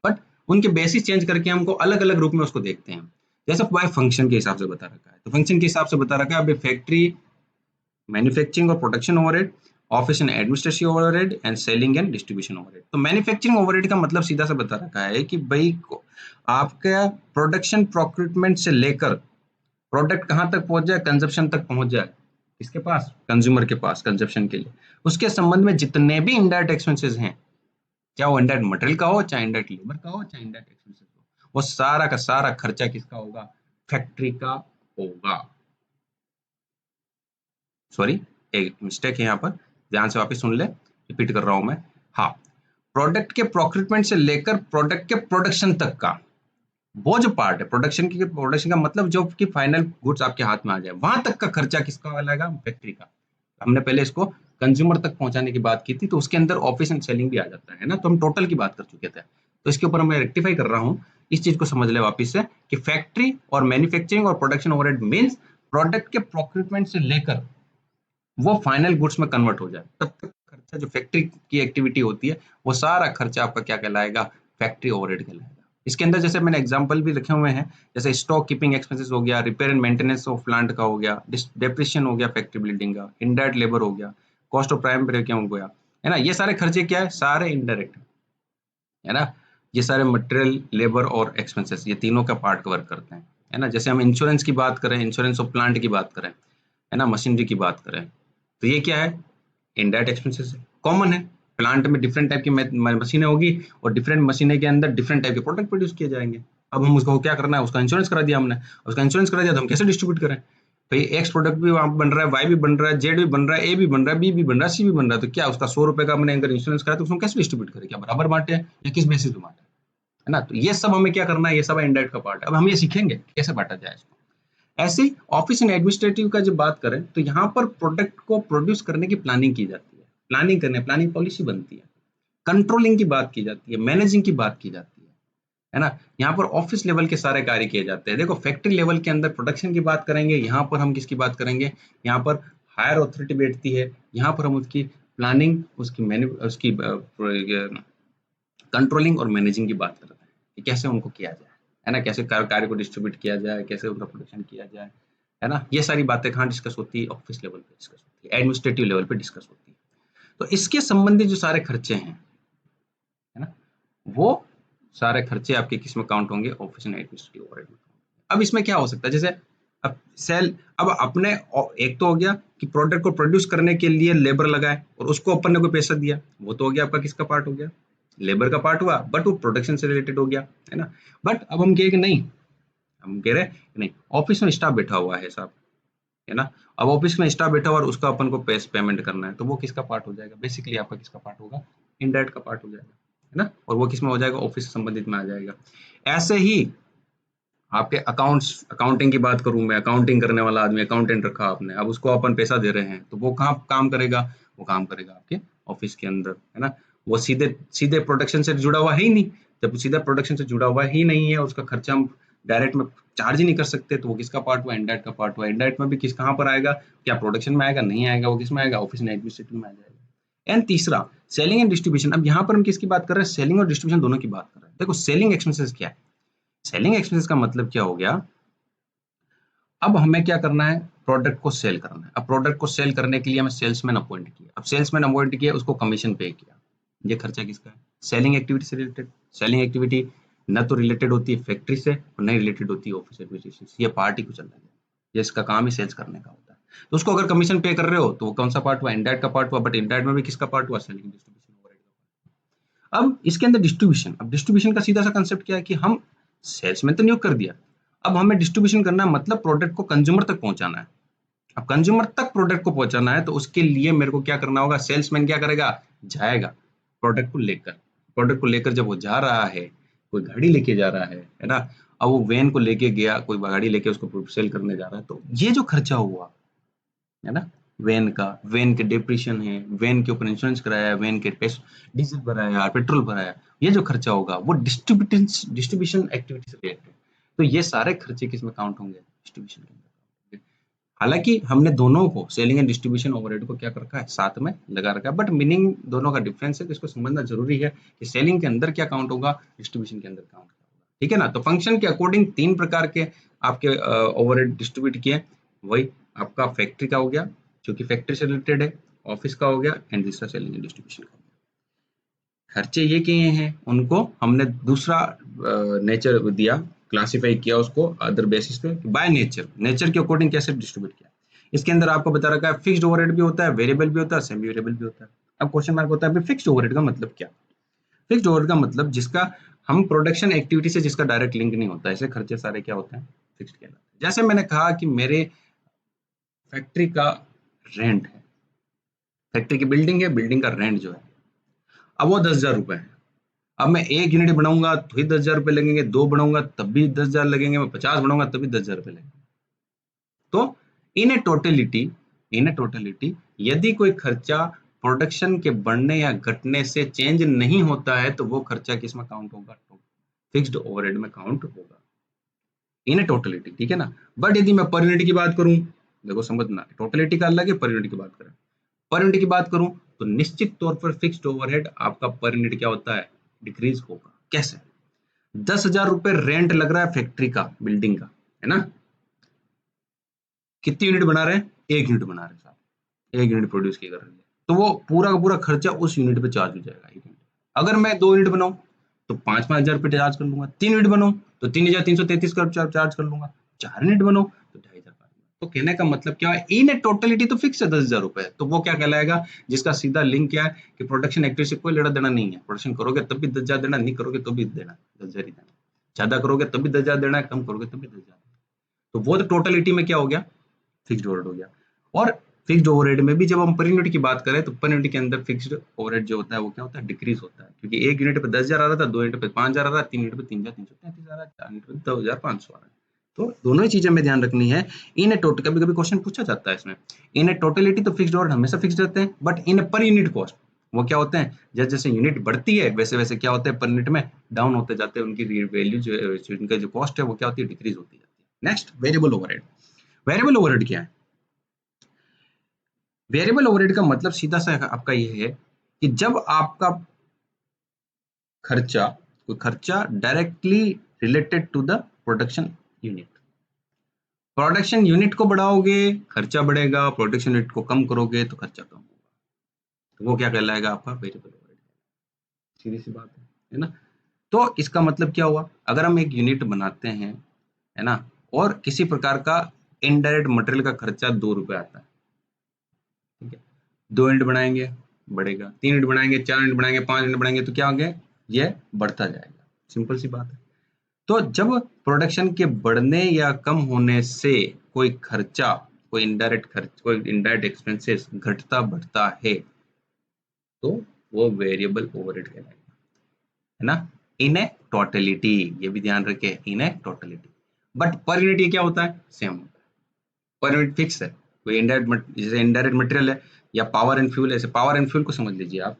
बट उनके बेसिस चेंज करके हमको अलग अलग रूप में उसको देखते हैं। जैसे बाय फंक्शन के हिसाब से बता रखा है, तो फंक्शन के हिसाब से बता रखा है अभी फैक्ट्री, मैन्युफैक्चरिंग और production overhead, office and administrative overhead and selling and distribution overhead. तो मैन्युफैक्चरिंग ओवरहेड का मतलब सीधा सा बता रखा है कि भाई आपका प्रोडक्शन प्रोक्यूरमेंट से लेकर प्रोडक्ट कहाँ तक पहुंच जाए, कंजप्शन तक पहुंच जाए, किसके पास, कंज्यूमर के पास, कंजप्शन के लिए, उसके संबंध में जितने भी इनडायरेक्ट एक्सपेंसेस हैं, चाहे वो इनडायरेक्ट मटेरियल का हो, चाहे इनडायरेक्ट लेबर का हो, चाहे इनडायरेक्ट एक्सपेंसेस हो, वो सारा का सारा खर्चा किसका होगा, फैक्ट्री का होगा। सॉरी, एक मिस्टेक है यहाँ पर, ध्यान से वापस सुन ले, रिपीट कर रहा हूं मैं। हाँ, प्रोडक्ट के प्रोक्यूरमेंट से लेकर प्रोडक्ट के प्रोडक्शन तक का वो जो पार्ट है, प्रोडक्शन का मतलब जो कि फाइनल गुड्स आपके हाथ में आ जाए, वहां तक का खर्चा किसका लगेगा, फैक्ट्री का। हमने पहले इसको कंज्यूमर तक पहुंचाने की बात की थी, तो उसके अंदर ऑफिस एंड सेलिंग भी आ जाता है ना, तो हम टोटल की बात कर चुके थे, तो इसके ऊपर मैं रेक्टिफाई कर रहा हूँ इस चीज को समझ ले वापिस से कि फैक्ट्री और मैन्युफैक्चरिंग और प्रोडक्शन ओवरहेड मींस प्रोडक्ट के प्रोक्यूरमेंट से लेकर वो फाइनल गुड्स में कन्वर्ट हो जाए तब तक खर्चा जो फैक्ट्री की एक्टिविटी होती है वो सारा खर्चा आपका क्या कहलाएगा, फैक्ट्री ओवरहेड कहलाएगा। इसके अंदर जैसे मैंने एग्जांपल भी रखे हुए हैं, जैसे स्टॉक कीपिंग एक्सपेंसेस हो गया, repair and maintenance of plant का हो गया, डेप्रिसिएशन हो गया फैक्ट्री बिल्डिंग का, इनडायरेक्ट लेबर हो गया, कॉस्ट ऑफ प्राइम हो गया, है ना। ये सारे खर्चे क्या है, सारे इनडायरेक्ट है ना। ये सारे मटेरियल, लेबर और एक्सपेंसेस, ये तीनों का पार्ट कवर करते हैं, है ना। जैसे हम इंश्योरेंस की बात करें, इंश्योरेंस ऑफ प्लांट की बात करें, है ना, मशीनरी की बात करें, तो ये क्या है, इनडायरेक्ट एक्सपेंसेस है। कॉमन है, प्लांट में डिफरेंट टाइप की मशीनें होगी और डिफरेंट मशीनें के अंदर डिफरेंट टाइप के प्रोडक्ट प्रोड्यूस किए जाएंगे। अब हम उसको क्या करना है, उसका इंश्योरेंस करा दिया हमने, उसका इंश्योरेंस करा दिया तो हम कैसे डिस्ट्रीब्यूट करें भाई, एक्स प्रोडक्ट भी वहां बन रहा है, वाई भी बन रहा है, जेड भी बन रहा है, ए भी बन रहा है, बी भी बन रहा है, सी भी बन रहा है, तो क्या उसका 100 रुपए का हमने अगर इंश्योरेंस करा तो उसको कैसे डिस्ट्रीब्यूट करें, क्या बराबर बांटे या किस बेसिस पे बांटे, है ना। तो ये सब हमें क्या करना है, ये सब इनडायरेक्ट का पार्ट है। अब हम ये सीखेंगे कैसे बांटा जाए इसको। ऐसे ही ऑफिस एंड एडमिनिस्ट्रेटिव का जब बात करें तो यहाँ पर प्रोडक्ट को प्रोड्यूस करने की प्लानिंग की जाती है, प्लानिंग पॉलिसी बनती है, कंट्रोलिंग की बात की जाती है, मैनेजिंग की बात की जाती है ना। यहाँ पर ऑफिस लेवल के सारे कार्य किए जाते हैं। देखो फैक्ट्री लेवल के अंदर प्रोडक्शन की बात करेंगे, यहाँ पर हम किसकी बात करेंगे, यहाँ पर हायर अथॉरिटी बैठती है, यहाँ पर हम उसकी प्लानिंग, उसकी कंट्रोलिंग और मैनेजिंग की बात करते हैं कि कैसे उनको किया जाए, है ना, कैसे कार्य को डिस्ट्रीब्यूट किया जाए, कैसे उनका प्रोडक्शन किया जाए, है ना। ये सारी बातें कहाँ डिस्कस होती है, ऑफिस लेवल पे डिस्कस होती है, एडमिनिस्ट्रेटिव लेवल पे डिस्कस होती है। तो इसके संबंधित जो सारे खर्चे हैं, है ना, वो सारे खर्चे आपके किस में काउंट होंगे, ऑफिस एंड एडमिनिस्ट्रेटिव ओवरहेड में। अब इसमें क्या हो सकता है, जैसे अब सेल, अब अपने एक तो हो गया कि प्रोडक्ट को प्रोड्यूस करने के लिए लेबर लगाए और उसको अपन ने कोई पैसा दिया, वो तो हो गया आपका किसका पार्ट हो गया, लेबर का पार्ट हुआ, बट वो प्रोडक्शन से रिलेटेड हो गया, है ना। बट अब हम कहे कि नहीं, हम कह रहे हैं कि नहीं, ऑफिस में स्टाफ बैठा हुआ है साहब, है ना। अब ऑफिस में स्टाफ बैठा हुआ और उसका अपन को पेमेंट करना है, तो वो किसका पार्ट हो जाएगा, बेसिकली आपका किसका पार्ट होगा, इनडायरेक्ट का पार्ट हो जाएगा, है ना। और वो किस में हो जाएगा, ऑफिस से संबंधित में आ जाएगा। ऐसे ही आपके अकाउंटिंग की बात करूं मैं, अकाउंटिंग करने वाला आदमी, अकाउंटेंट रखा आपने, अब उसको अपन पैसा दे रहे हैं, तो वो कहाँ काम करेगा, वो काम करेगा आपके ऑफिस के अंदर, है ना। वो सीधे सीधे प्रोडक्शन से जुड़ा हुआ है ही नहीं, जब सीधा प्रोडक्शन से जुड़ा हुआ ही नहीं है, उसका खर्चा हम डायरेक्ट में चार्ज ही नहीं कर सकते, तो वो किसका पार्ट हुआ, इनडायरेक्ट का पार्ट हुआ। इनडायरेक्ट में भी किस कहाँ पर आएगा, क्या प्रोडक्शन में आएगा, नहीं आएगा, वो किस में आएगा, ऑफिस एंड एडमिनिस्ट्रेटिव में आ जाएगा। एंड तीसरा, सेलिंग एंड डिस्ट्रीब्यूशन। अब यहाँ पर हम किसकी बात कर रहे हैं, सेलिंग और डिस्ट्रीब्यूशन दोनों की बात कर रहे हैं। देखो सेलिंग एक्सपेंसेस क्या है, सेलिंग एक्सपेंसेस का मतलब क्या हो गया, अब हमें क्या करना है, प्रोडक्ट को सेल करना है। अब प्रोडक्ट को सेल करने के लिए हमें सेल्समैन अपॉइंट किया, अब सेल्समैन अपॉइंट किया, उसको कमीशन पे किया, ये खर्चा किसका है, सेलिंग एक्टिविटी से रिलेटेड। सेलिंग एक्टिविटी न तो रिलेटेड होती है फैक्ट्री से और नहीं रिलेटेड होती है ऑफिस एडमिनिस्ट्रेशन से, ये पार्टी को चलना है, ये इसका काम ही सेल्स करने का होता है। तो उसको अगर कमीशन पे कर रहे हो तो वो कौन सा पार्ट हुआ, इनडायरेक्ट का पार्ट हुआ, बट इनडायरेक्ट में भी किसका पार्ट हुआ, सेलिंग डिस्ट्रीब्यूशन ओवरहेड का। अब इसके अंदर डिस्ट्रीब्यूशन, अब डिस्ट्रीब्यूशन का सीधा सा कंसेप्ट क्या है कि हम सेल्समैन तो नियुक्त कर दिया, अब हमें डिस्ट्रीब्यूशन करना है, मतलब प्रोडक्ट को कंज्यूमर तक पहुंचाना है। अब कंज्यूमर तक प्रोडक्ट को पहुंचाना है तो उसके लिए मेरे को क्या करना होगा, सेल्समैन क्या करेगा, जाएगा प्रोडक्ट को लेकर, प्रोडक्ट को लेकर जब वो जा रहा है, कोई गाड़ी लेके जा रहा है ना, अब वो वैन को लेके गया, कोई गाड़ी लेके उसको सेल करने जा रहा है, तो ये जो खर्चा हुआ, है ना, वैन का, वैन के डिप्रीशिएशन है, वैन के ऊपर इंश्योरेंस कराया, वैन के पैसे डीजल भराया, पेट्रोल भराया, ये जो खर्चा होगा वो डिस्ट्रीब्यूशन एक्टिविटी से रिलेटेड। तो ये सारे खर्चे किसमें काउंट होंगे, डिस्ट्रीब्यूशन के अंदर। हालांकि हमने दोनों को, सेलिंग एंड डिस्ट्रीब्यूशन ओवरहेड को क्या कर रखा है, साथ में लगा रखा है, बट मीनिंग दोनों का डिफरेंस है, तो इसको समझना जरूरी है कि सेलिंग के अंदर क्या काउंट होगा, डिस्ट्रीब्यूशन के अंदर काउंट होगा, ठीक है ना। तो फंक्शन के अकॉर्डिंग 3 प्रकार के आपके ओवरहेड डिस्ट्रीब्यूट किए, वही आपका फैक्ट्री का हो गया जो कि फैक्ट्री से रिलेटेड है, ऑफिस का हो गया, एंड दूसरा सेलिंग एंड डिस्ट्रीब्यूशन का। खर्चे ये किए हैं, उनको हमने दूसरा नेचर दिया, क्लासिफाई किया उसको अदर बेसिस पे, बाय नेचर, नेचर के अकॉर्डिंग कैसे डिस्ट्रीब्यूट किया। इसके अंदर आपको बता रखा है फिक्स्ड ओवरहेड भी होता है, वेरिएबल भी होता है, सेमी वेरिएबल भी होता है। अब क्वेश्चन मार्क होता है फिक्स्ड ओवरहेड का मतलब क्या, फिक्स्ड ओवरहेड का मतलब जिसका हम प्रोडक्शन एक्टिविटी से जिसका डायरेक्ट लिंक नहीं होता, ऐसे खर्चे सारे क्या होते हैं, फिक्स्ड कहलाते हैं। जैसे मैंने कहा कि मेरे फैक्ट्री का रेंट है, फैक्ट्री की बिल्डिंग है, बिल्डिंग का रेंट जो है, अब वो 10,000 रुपए है। अब मैं 1 यूनिट बनाऊंगा तो ही 10,000 रुपए लगेंगे, 2 बनाऊंगा तब भी 10,000 लगेंगे, मैं 50 बनाऊंगा तब भी 10,000 रुपए लगेंगे। तो इन ए टोटलिटी, इन ए टोटलिटी यदि कोई खर्चा प्रोडक्शन के बढ़ने या घटने से चेंज नहीं होता है तो वो खर्चा किसमें काउंट होगा, फिक्स्ड ओवरहेड में काउंट होगा इन टोटलिटी, ठीक है ना। बट यदि मैं पर यूनिट की बात करूं, देखो समझना, टोटलिटी का अलग है, पर यूनिट की बात करें, पर यूनिट की बात करूं तो निश्चित तौर पर फिक्स्ड ओवरहेड आपका पर यूनिट क्या होता है, डिक्रीज होगा। कैसे? 10,000 रुपए रेंट लग रहा है फैक्ट्री का, बिल्डिंग का, है ना। कितनी यूनिट बना रहे हैं? एक यूनिट बना रहे हैं साहब, एक यूनिट प्रोड्यूस की कर रही है, तो वो पूरा का पूरा खर्चा उस यूनिट पे चार्ज हो जाएगा, एक यूनिट। अगर मैं 2 यूनिट बनाऊं तो 5,000 रुपए चार्ज कर लूंगा, 3 यूनिट बनाऊं तो 3,333 का चार्ज कर लूंगा, 4 यूनिट बनाऊं तो 2,500। तो कहने का मतलब क्या है, इन टोटलिटी तो फिक्स है 10,000 रुपए, तो वो क्या कहलाएगा, जिसका सीधा लिंक क्या है कि प्रोडक्शन एक्टिविटी से कोई लेना देना नहीं है, प्रोडक्शन करोगे तब भी 10,000 देना, नहीं करोगे तो भी देना 10,000 ही देना, ज्यादा करोगे तब भी 10,000 देना है, कम करोगे तब भी 10,000। तो वो तो टोटलिटी में क्या हो गया, फिक्स्ड ओवरहेड हो गया। और फिक्स्ड ओवरहेड में भी जब हम पर यूनिट की बात करें तो पर यूनिट के अंदर फिक्स्ड ओवरहेड जो होता है वो क्या होता है, डिक्रीज होता है, क्योंकि एक यूनिट पे 10,000 आ रहा था, 2 यूनिट पे 5,000 आ रहा है, 3 यूनिट पे 3,333 आ रहा है, 4 यूनिट पे 2,500 आ रहा है। तो दोनों ही चीजें हमें ध्यान रखनी है। इन टोटल, कभी कभी क्वेश्चन पूछा जाता है इसमें, इन टोटलिटी तो फिक्स्ड ओवरहेड हमेशा फिक्स रहते हैं, but in per unit cost वो क्या होते हैं, जैसे जैसे यूनिट बढ़ती है वैसे वैसे क्या होते हैं, पर यूनिट में डाउन होते जाते हैं, उनकी वैल्यू जो उनका जो कॉस्ट है वो क्या होती है, डिक्रीज होती जाती है। Next, variable overhead. Variable overhead क्या है? वेरिएबल ओवरहेड का मतलब सीधा सा आपका ये है कि जब आपका खर्चा, कोई खर्चा directly related to the production unit, production unit को बढ़ाओगे खर्चा बढ़ेगा, प्रोडक्शन यूनिट को कम करोगे तो खर्चा कम होगा, तो वो क्या कहलाएगा, आपका वेरिएबल ओवरहेड। सीधी सी बात है ना। तो इसका मतलब क्या हुआ, अगर हम एक यूनिट बनाते हैं, है ना, और किसी प्रकार का इनडायरेक्ट मटेरियल का खर्चा 2 रुपए आता है, ठीक है, 2 यूनिट बनाएंगे बढ़ेगा, 3 यूनिट बनाएंगे, 4 यूनिट बनाएंगे, 5 यूनिट बनाएंगे, तो क्या होंगे, ये बढ़ता जाएगा, सिंपल सी बात है। तो जब प्रोडक्शन के बढ़ने या कम होने से कोई खर्चा, कोई इनडायरेक्ट खर्च, कोई इनडायरेक्ट एक्सपेंसेस घटता बढ़ता है, तो वो वेरिएबल ओवरहेड कहलाएगा, है ना। इन ए टोटलिटी, ये भी ध्यान रखे, इन ए टोटलिटी। बट पर यूनिट ये क्या होता है, सेम होता है, पर यूनिट फिक्स है। कोई इनडायरेक्ट, जैसे इनडायरेक्ट मटेरियल है या पावर एंड फ्यूल है, ऐसे पावर एंड फ्यूल को समझ लीजिए आप,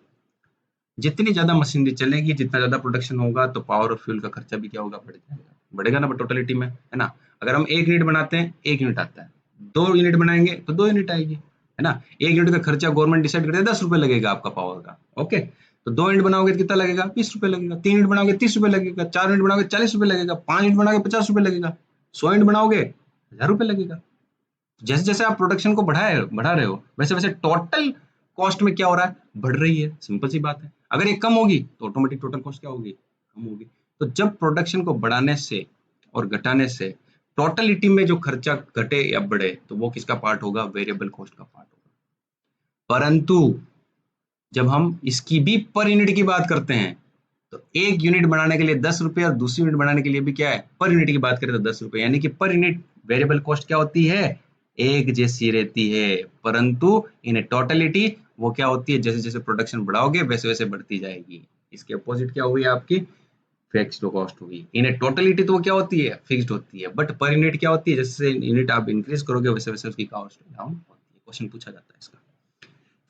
जितनी ज्यादा मशीनरी चलेगी, जितना ज्यादा प्रोडक्शन होगा, तो पावर और फ्यूल का खर्चा भी क्या होगा, बढ़ जाएगा, बढ़ेगा ना टोटलिटी में, है ना। अगर हम एक यूनिट बनाते हैं, एक यूनिट आता है, 2 यूनिट बनाएंगे तो 2 यूनिट आएगी, है ना। एक यूनिट का खर्चा गवर्नमेंट डिसाइड करते हैं 10 रुपए लगेगा आपका पावर का, ओके, तो 2 यूनिट बनाओगे तो कितना लगेगा, 20 रुपए लगेगा, 3 यूनिट बनाओगे 30 रुपए लगेगा, 4 यूनिट बनाओगे 40 रुपए लगेगा, 5 यूनिट बनाओगे 50 रुपए लगेगा, 100 यूनिट बनाओगे 1,000 रुपए लगेगा। जैसे जैसे आप प्रोडक्शन को बढ़ा रहे हो, वैसे वैसे टोटल कॉस्ट में क्या हो रहा है, बढ़ रही है, सिंपल सी बात है। अगर ये कम होगी तो ऑटोमेटिक टोटल कॉस्ट क्या होगी, कम होगी। तो जब प्रोडक्शन को बढ़ाने से और घटाने से टोटलिटी में जो खर्चा घटे या बढ़े, तो वो किसका पार्ट होगा, वेरिएबल कॉस्ट का पार्ट होगा। परंतु जब हम इसकी भी पर यूनिट की बात करते हैं, तो एक यूनिट बनाने के लिए 10 रुपए और दूसरी यूनिट बनाने के लिए भी क्या है, पर यूनिट की बात करें तो 10 रुपए, यानी कि पर यूनिट वेरिएबल कॉस्ट क्या होती है, एक जैसी रहती है। परंतु इन टोटलिटी वो क्या होती है, जैसे जैसे प्रोडक्शन बढ़ाओगे वैसे वैसे बढ़ती जाएगी। इसके अपोजिट क्या हुई आपकी, फिक्स्ड कॉस्ट हुई। इन टोटलिटी तो वो क्या होती है, फिक्स्ड होती है, बट पर यूनिट क्या होती है, जैसे यूनिट आप इंक्रीज करोगे वैसे वैसे उसकी कॉस्ट डाउन होती है। क्वेश्चन पूछा जाता है इसका।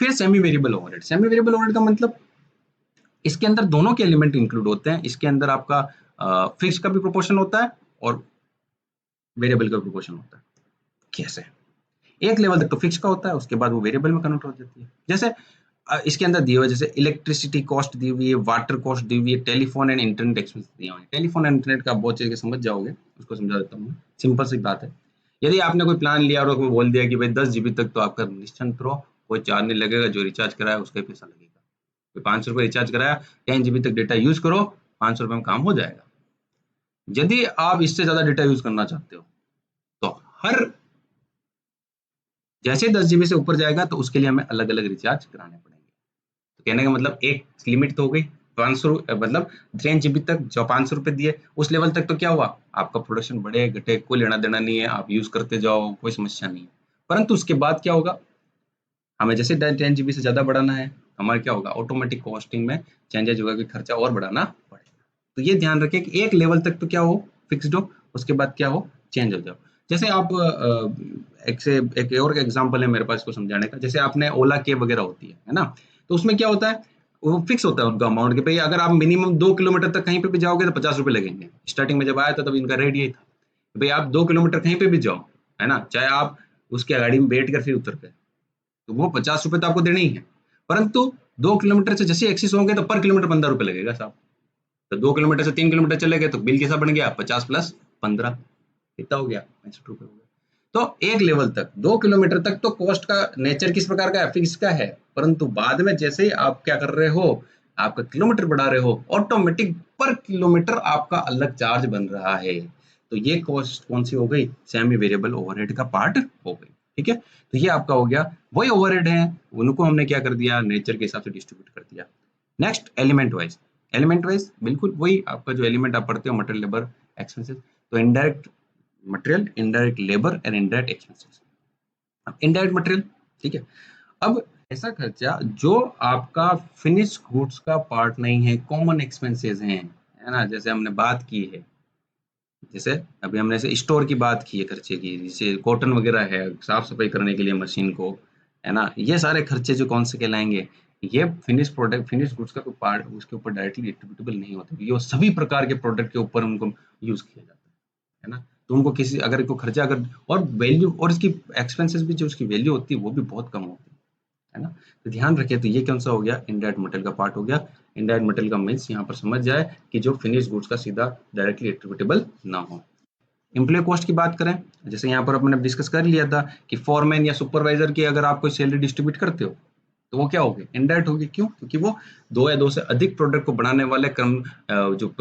फिर semi variable overhead. Semi variable overhead का मतलब, इसके अंदर दोनों के एलिमेंट इंक्लूड होते हैं। इसके अंदर आपका फिक्स का भी प्रोपोर्शन होता है और वेरिएबल का प्रोपोर्शन होता है। कैसे? एक लेवल तक तो फिक्स का होता है, उसके बाद वो वेरिएबल में कन्वर्ट हो जाती है। जैसे इसके अंदर दिए हुए, जैसे इलेक्ट्रिसिटी कॉस्ट दी हुई है, वाटर कॉस्ट दी हुई है, टेलीफोन एंड इंटरनेट एक्सपेंस दिए हुए हैं। टेलीफोन एंड इंटरनेट का बहुत चीज समझ जाओगे, उसको समझा देता हूँ। सिंपल सी बात है, यदि आपने कोई प्लान लिया और उसको बोल दिया कि भाई 10 GB तक तो आपका निश्चिंत रहो, कोई चार्ज नहीं लगेगा, जो रिचार्ज कराया उसका ही पैसा लगेगा। कोई 500 रुपये रिचार्ज कराया, 10 GB तक डेटा यूज करो, 500 रुपये में काम हो जाएगा। यदि आप इससे ज्यादा डेटा यूज करना चाहते हो, तो हर जैसे 10 GB से ऊपर जाएगा तो उसके लिए हमें अलग अलग रिचार्ज कराने पड़ेंगे। तो कहने का मतलब एक लिमिट तो हो गई, 500, मतलब 10 GB तक जो 500 रुपए दिए, उस लेवल तक तो क्या हुआ, आपका प्रोडक्शन बढ़े घटे कोई लेना देना नहीं है, आप यूज करते जाओ, कोई समस्या नहीं है। परंतु उसके बाद क्या होगा, हमें जैसे 10 GB से ज्यादा बढ़ाना है, हमारा क्या होगा, ऑटोमेटिक कॉस्टिंग में चेंजेस होगा कि खर्चा और बढ़ाना पड़ेगा। तो ये ध्यान रखें कि एक लेवल तक तो क्या हो, फिक्स्ड हो, उसके बाद क्या हो, चेंज हो जाओ। जैसे आप एक और एग्जांपल है मेरे पास इसको समझाने का। जैसे आपने ओला कैब वगैरह होती है ना, तो उसमें क्या होता है, वो फिक्स होता है उनका अमाउंट कि भाई अगर आप मिनिमम 2 किलोमीटर तक कहीं पे भी जाओगे तो 50 रुपए लगेंगे। स्टार्टिंग में जब आया था तब इनका रेट यही था, भाई आप 2 किलोमीटर कहीं पे भी जाओ, है ना, चाहे आप उसके गाड़ी में बैठ कर फिर उतर गए, तो वो 50 रुपए तो आपको देने ही है। परंतु 2 किलोमीटर से जैसे एक्सिस होंगे तो पर किलोमीटर 15 रुपए लगेगा साहब। तो 2 किलोमीटर से 3 किलोमीटर चले गए तो बिल कैसा बन गया, 50 + 15, कितना हो गया, 65 रुपए हो गया। तो एक लेवल तक 2 किलोमीटर तक तो कॉस्ट का नेचर किस प्रकार का है, फिक्स का है। परंतु बाद में जैसे ही आप क्या कर रहे हो, आपका किलोमीटर बढ़ा रहे हो, ऑटोमेटिक पर किलोमीटर आपका अलग चार्ज बन रहा है। तो ये कॉस्ट कौन सी हो गई, सेमी वेरिएबल ओवरहेड का पार्ट हो गई। ठीक है, तो ये आपका हो गया, वही ओवरहेड है, उनको हमने क्या कर दिया, नेचर के हिसाब से डिस्ट्रीब्यूट कर दिया। Next element wise, element wise बिल्कुल वही आपका जो एलिमेंट आप पढ़ते हो, मटेरियल, लेबर, एक्सपेंसेस। तो indirect material, indirect labour and indirect expenses. अब इनडायरेक्ट मटेरियल, ठीक है। अब ऐसा खर्चा जो आपका फिनिश गुड्स का पार्ट नहीं है, कॉमन एक्सपेंसेस हैं, है ना, जैसे हमने बात की है, जैसे अभी हमने से स्टोर की बात की है खर्चे की, जैसे कॉटन वगैरह है, साफ सफाई करने के लिए मशीन को, है ना, ये सारे खर्चे जो कौन से कहलाएंगे, ये फिनिश प्रोडक्ट, फिनिश गुड्स का कोई पार्ट उसके ऊपर डायरेक्टली एट्रीब्यूटेबल नहीं होते, ये सभी प्रकार के प्रोडक्ट के ऊपर उनको यूज किया जाता है ना। तो उनको किसी अगर को खर्चा अगर, और वैल्यू और इसकी एक्सपेंसेस भी जो उसकी वैल्यू होती है वो भी बहुत कम होती है ना। तो ध्यान रखिए, तो ये कौन सा हो गया, इनडायरेक्ट मटेरियल का पार्ट हो गया। इनडायरेक्ट मटेरियल का मीन्स यहाँ पर समझ जाए कि जो फिनिश गुड्स का सीधा डायरेक्टली एट्रीब्यूटेबल ना हो। एम्प्लॉय कॉस्ट की बात करें, जैसे यहाँ पर अपने डिस्कस कर लिया था कि फॉरमैन या सुपरवाइजर की अगर आप कोई सैलरी डिस्ट्रीब्यूट करते हो तो वो क्या होगी, इनडायरेक्ट होगी। क्यों, क्योंकि वो 2 या 2 से अधिक प्रोडक्ट को बनाने वाले क्रम जो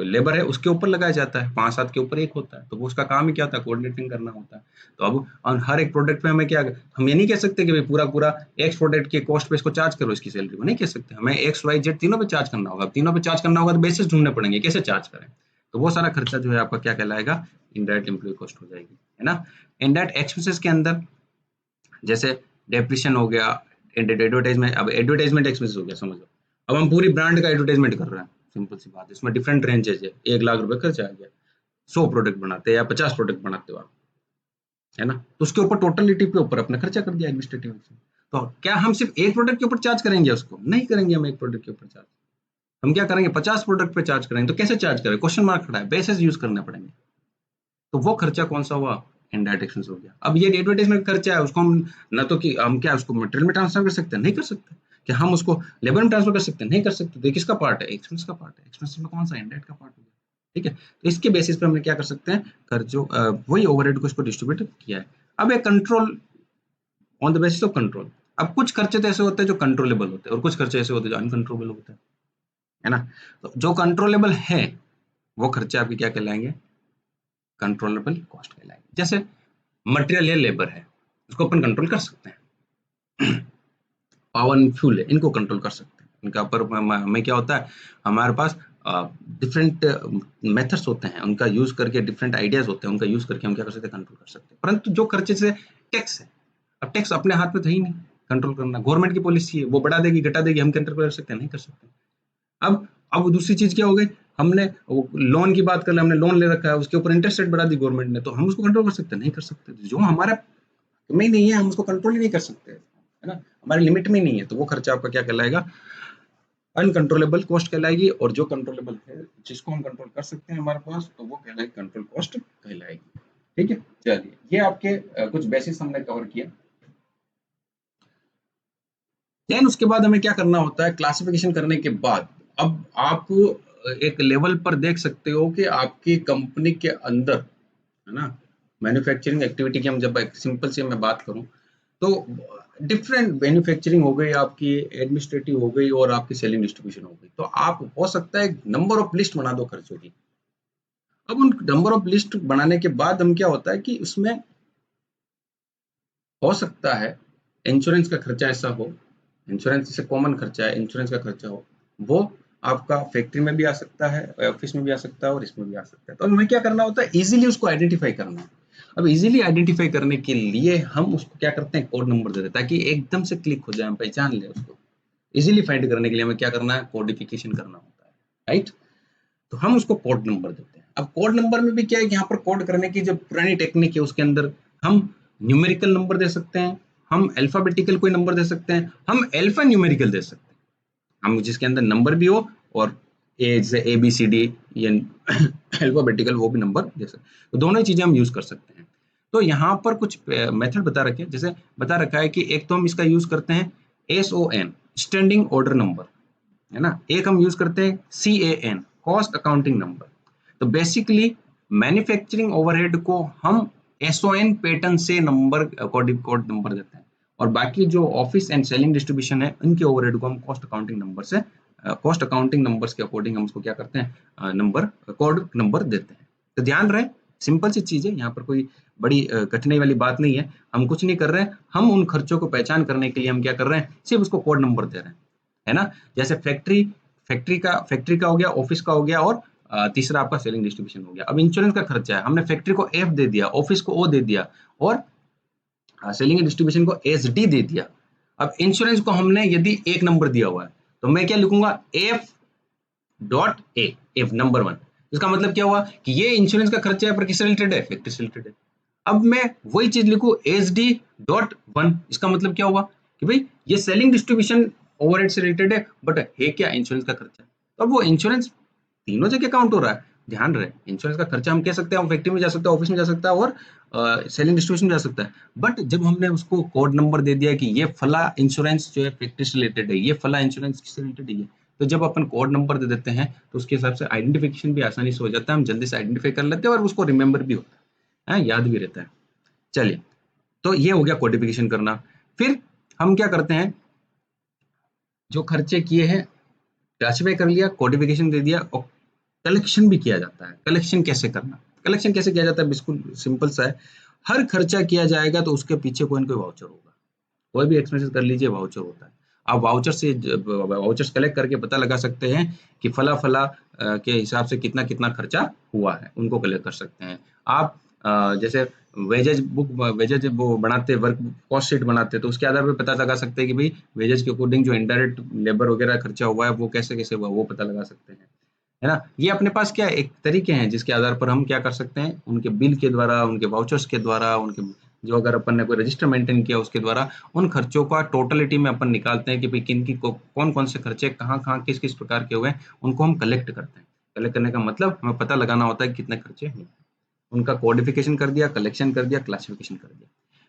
लेबर है उसके ऊपर लगाया जाता है, 5-7 के ऊपर एक होता है, तो वो उसका काम ही क्या होता है, कोऑर्डिनेटिंग करना होता है। तो अब हर एक प्रोडक्ट पे हमें क्या, हम ये नहीं कह सकते कि भाई पूरा पूरा एक्स प्रोडक्ट के कॉस्ट पे इसको चार्ज करो इसकी सैलरी को, नहीं कह सकते, हमें एक्स वाई जेड तीनों पे चार्ज करना होगा। तीनों पे चार्ज करना होगा तो बेसिस ढूंढने पड़ेंगे कैसे चार्ज करें। तो वो सारा खर्चा जो है आपका क्या कहलाएगा, इनडायरेक्ट एम्प्लॉय कॉस्ट हो जाएगी, है ना। इनडायरेक्ट एक्सपेंसेस के अंदर जैसे डेप्रिसिएशन हो गया, एडवर्टाइजमेंट, अब एडवर्टाइजमेंट एक्सपेंसेस हो गया, समझ लो अब हम पूरी ब्रांड का एडवर्टाइजमेंट कर रहे हैं, सिंपल सी बात है, इसमें डिफरेंट रेंजेस है, 1 लाख रुपए खर्चा आ गया, 100 प्रोडक्ट बनाते हैं या 50 प्रोडक्ट बनाते हो आप, है ना, तो उसके ऊपर टोटलिटी के ऊपर अपना खर्चा कर दिया एडमिनिस्ट्रेटिव। तो क्या हम सिर्फ एक प्रोडक्ट के ऊपर चार्ज करेंगे, उसको नहीं करेंगे, हम एक प्रोडक्ट के ऊपर चार्ज, हम क्या करेंगे, 50 प्रोडक्ट पे चार्ज करेंगे। तो कैसे चार्ज करें, क्वेश्चन मार्क खड़ा है, बेसिस यूज करने पड़ेंगे। तो वो खर्चा कौन सा हुआ, इनडायरेक्ट एक्सपेंस हो गया। अब ये एडवर्टाइजमेंट खर्चा है, उसको हम न तो कि हम क्या उसको मटेरियल में ट्रांसफर कर सकते हैं, नहीं कर सकते, कि हम उसको लेबर में ट्रांसफर कर सकते हैं, नहीं कर सकते। तो ये किसका पार्ट है, एक्सपेंस का पार्ट है, एक्सपेंस में कौन सा, इनडायरेक्ट का पार्ट हो गया। ठीक है, तो इसके बेसिस पे हमने क्या कर सकते हैं, खर्चों वही ओवरहेड को इसको डिस्ट्रीब्यूट किया है। अब एक control, on the basis of control. अब कुछ खर्चे तो ऐसे होते हैं जो कंट्रोलेबल होते हैं और कुछ खर्चे ऐसे होते हैं जो अनकंट्रोलेबल होते हैं, है ना। तो जो कंट्रोलेबल है वो खर्चे आपके क्या कहलाएंगे, कंट्रोलेबल कॉस्ट कहलाएंगे। जैसे मटेरियल है, लेबर है, उसको अपन कंट्रोल कर सकते हैं। पावर एंड फ्यूल है, इनको कंट्रोल कर सकते हैं, इनका ऊपर में क्या होता है, हमारे पास डिफरेंट मेथड्स होते हैं, उनका यूज करके डिफरेंट आइडियाज होते हैं, उनका यूज करके हम क्या कर सकते हैं, कंट्रोल कर सकते हैं। परंतु जो खर्चे से टैक्स है, अब टैक्स अपने हाथ में तो ही नहीं कंट्रोल करना, गवर्नमेंट की पॉलिसी है, वो बढ़ा देगी घटा देगी, हम कंट्रोल कर सकते हैं, नहीं कर सकते। अब दूसरी चीज क्या हो गई, हमने लोन की बात कर ले, हमने लोन ले रखा है, उसके ऊपर इंटरेस्ट रेट बढ़ा दी गवर्नमेंट ने, तो हम उसको कंट्रोल कर सकते हैं, नहीं कर सकते। जो हमारा में ही नहीं है हम उसको कंट्रोल ही नहीं कर सकते, है ना, हमारे लिमिट में नहीं है, तो वो खर्चा आपका क्या कहलाएगा, अनकंट्रोलेबल कॉस्ट कहलाएगी। और जो कंट्रोलेबल है, जिसको हम कंट्रोल कर सकते हैं हमारे पास, तो वो कहलाएगी कंट्रोल कॉस्ट कहलाएगी। ठीक है, चलिए ये आपके कुछ बेसिस हमने कवर किया। देन उसके बाद हमें क्या करना होता है, क्लासिफिकेशन करने के बाद अब आप एक लेवल पर देख सकते हो कि आपकी कंपनी के अंदर, है ना, मैन्युफैक्चरिंग एक्टिविटी की हम जब सिंपल से मैं बात करूं तो डिफरेंट मैन्युफैक्चरिंग हो गई आपकी, एडमिनिस्ट्रेटिव हो गई और आपकी सेलिंग डिस्ट्रीब्यूशन हो गई। तो आप हो सकता है नंबर ऑफ लिस्ट बना दो खर्चों की। अब उन नंबर ऑफ लिस्ट बनाने के बाद हम क्या होता है कि उसमें हो सकता है इंश्योरेंस का खर्चा ऐसा हो, इंश्योरेंस जैसे कॉमन खर्चा है, इंश्योरेंस का खर्चा हो, वो आपका फैक्ट्री में भी आ सकता है, ऑफिस में भी आ सकता है और इसमें भी आ सकता है। तो हमें क्या करना होता है, इजीली उसको आइडेंटिफाई करना है। अब इजीली आइडेंटिफाई करने के लिए हम उसको क्या करते हैं, कोड नंबर देते हैं, ताकि एकदम से क्लिक हो जाए, हम पहचान ले उसको। इजीली फाइंड करने के लिए हमें क्या करना है, कोडिफिकेशन करना होता है, राइट। तो हम उसको कोड नंबर देते हैं। अब कोड नंबर में भी क्या है कि यहाँ पर कोड करने की जो पुरानी टेक्निक है उसके अंदर हम न्यूमेरिकल नंबर दे सकते हैं, हम अल्फाबेटिकल कोई नंबर दे सकते हैं, हम अल्फा न्यूमेरिकल दे सकते हैं। हम जिसके अंदर नंबर भी हो और जैसे ABCD या अल्फाबेटिकल वो भी नंबर दे सकते, तो दोनों ही चीजें हम यूज कर सकते हैं। तो यहाँ पर कुछ मेथड बता रखे हैं, जैसे बता रखा है कि एक तो हम इसका यूज करते हैं SON, स्टैंडिंग ऑर्डर नंबर, है ना। एक हम यूज करते हैं CAN, कॉस्ट अकाउंटिंग नंबर। तो बेसिकली मैन्युफैक्चरिंग ओवरहेड को हम SON पैटर्न से नंबर कोड नंबर देते हैं, और बाकी जो ऑफिस एंड सेलिंग डिस्ट्रीब्यूशन है उनके ओवरहेड को हम कॉस्ट अकाउंटिंग नंबर से, कॉस्ट अकाउंटिंग नंबर्स के अकॉर्डिंग हम उसको क्या करते हैं, नंबर कोड नंबर देते हैं। तो ध्यान रहे, सिंपल सी चीज है, यहाँ पर कोई बड़ी कठिनाई वाली बात नहीं है। हम कुछ नहीं कर रहे हैं, हम उन खर्चों को पहचान करने के लिए हम क्या कर रहे हैं, सिर्फ उसको कोड नंबर दे रहे हैं, है ना। जैसे फैक्ट्री का हो गया, ऑफिस का हो गया, और तीसरा आपका सेलिंग डिस्ट्रीब्यूशन हो गया। अब इंश्योरेंस का खर्चा है, हमने फैक्ट्री को F दे दिया, ऑफिस को O दे दिया, और सेलिंग डिस्ट्रीब्यूशन को SD दे दिया। अब इंश्योरेंस को हमने यदि एक नंबर दिया हुआ है, तो मैं क्या लिखूंगा, F.A, F नंबर 1। इसका मतलब क्या हुआ कि ये इंश्योरेंस का खर्चा है, पर किससे रिलेटेड है, फैक्ट्री से रिलेटेड है। अब मैं वही चीज लिखूं SD.1, इसका मतलब क्या हुआ कि भाई ये सेलिंग डिस्ट्रीब्यूशन ओवरहेड से रिलेटेड है, बट है क्या, इंश्योरेंस का खर्चा। तो अब वो इंश्योरेंस तीनों जगह काउंट हो रहा है। ध्यान रहे, इंश्योरेंस का खर्चा हम कह सकते हैं, फैक्ट्री में जा सकता है, ऑफिस में जा सकता है, और सेलिंग डिस्ट्रीब्यूशन में जा सकता है। बट जब हमने उसको कोड नंबर दे दिया कि ये फला इंश्योरेंस जो है फैक्ट्री से रिलेटेड है, ये फला इंश्योरेंस किससे रिलेटेड है, तो जब अपन कोड नंबर दे देते हैं तो उसके हिसाब से आइडेंटिफिकेशन भी आसानी से हो जाता है, हम जल्दी से आइडेंटिफाई कर लेते हैं, और उसको रिमेंबर भी होता है, याद भी रहता है। चलिए, तो ये हो गया कोडिफिकेशन करना। फिर हम क्या करते हैं, जो खर्चे किए हैं क्लासिफाई कर लिया, कोडिफिकेशन दे दिया, और कलेक्शन भी किया जाता है। कलेक्शन कैसे करना, कलेक्शन कैसे किया जाता है, बिल्कुल सिंपल सा है। हर खर्चा किया जाएगा तो उसके पीछे कोई ना कोई वाउचर होगा, कोई भी एक्सपेंसेस कर लीजिए, वाउचर होता है। आप वाउचर्स कलेक्ट करके पता लगा सकते हैं कि फला फला के हिसाब से कितना कितना खर्चा हुआ है, उनको कलेक्ट कर सकते हैं आप। जैसे वेजेज वो बनाते, वर्क कॉस्ट शीट बनाते, तो उसके आधार पर पता लगा सकते हैं कि भाई वेजेज के अकॉर्डिंग जो इनडायरेक्ट लेबर वगैरह खर्चा हुआ है वो कैसे कैसे हुआ, वो पता लगा सकते हैं, है ना। ये अपने पास क्या एक तरीके हैं जिसके आधार पर हम क्या कर सकते हैं, उनके बिल के द्वारा, उनके वाउचर्स के द्वारा, उनके जो अगर अपन ने कोई रजिस्टर मेंटेन किया उसके द्वारा उन खर्चों का टोटलिटी में अपन निकालते हैं कि भाई किन की कौन कौन से खर्चे कहाँ कहाँ किस किस प्रकार के हुए हैं, उनको हम कलेक्ट करते हैं। कलेक्ट करने का मतलब हमें पता लगाना होता है कि कितने खर्चे हुए, उनका कोडिफिकेशन कर दिया, कलेक्शन कर दिया, क्लासिफिकेशन कर दिया।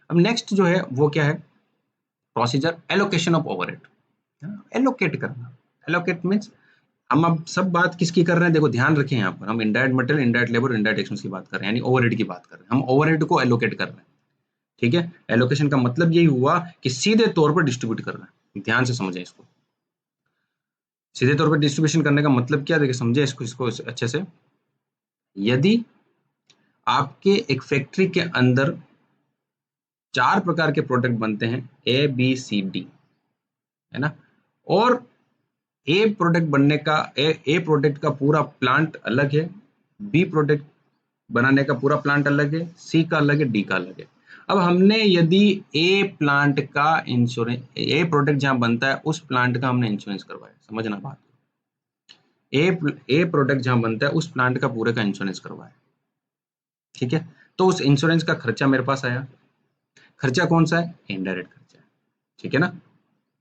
अब नेक्स्ट जो है वो क्या है, procedure allocation of overhead. Allocate करना, एलोकेट मीन्स हम अब सब बात किसकी कर रहे हैं, देखो ध्यान रखें, यहाँ पर हम indirect material, indirect labour, indirect expense की बात कर रहे हैं, यानी ओवरहेड की बात कर रहे हैं। हम ओवरहेड को एलोकेट कर रहे हैं, ठीक है। एलोकेशन का मतलब यही हुआ कि सीधे तौर पर डिस्ट्रीब्यूट कर रहे हैं। ध्यान से समझें इसको, सीधे तौर पर डिस्ट्रीब्यूशन करने का मतलब क्या, देखिए समझे इसको अच्छे से। यदि आपके एक फैक्ट्री के अंदर 4 प्रकार के प्रोडक्ट बनते हैं, ABCD, है ना, और ए प्रोडक्ट बनने का, ए प्रोडक्ट का पूरा प्लांट अलग है, बी प्रोडक्ट बनाने का पूरा प्लांट अलग है, सी का अलग है, डी का अलग है। अब हमने यदि ए प्लांट का इंश्योरेंस, ए प्रोडक्ट जहां बनता है उस प्लांट का हमने इंश्योरेंस करवाया, समझना बात, ए ए प्रोडक्ट जहां बनता है उस प्लांट का पूरे का इंश्योरेंस करवाया, ठीक है। तो उस इंश्योरेंस का खर्चा मेरे पास आया। खर्चा कौन सा है, इनडायरेक्ट खर्चा है, ठीक है ना,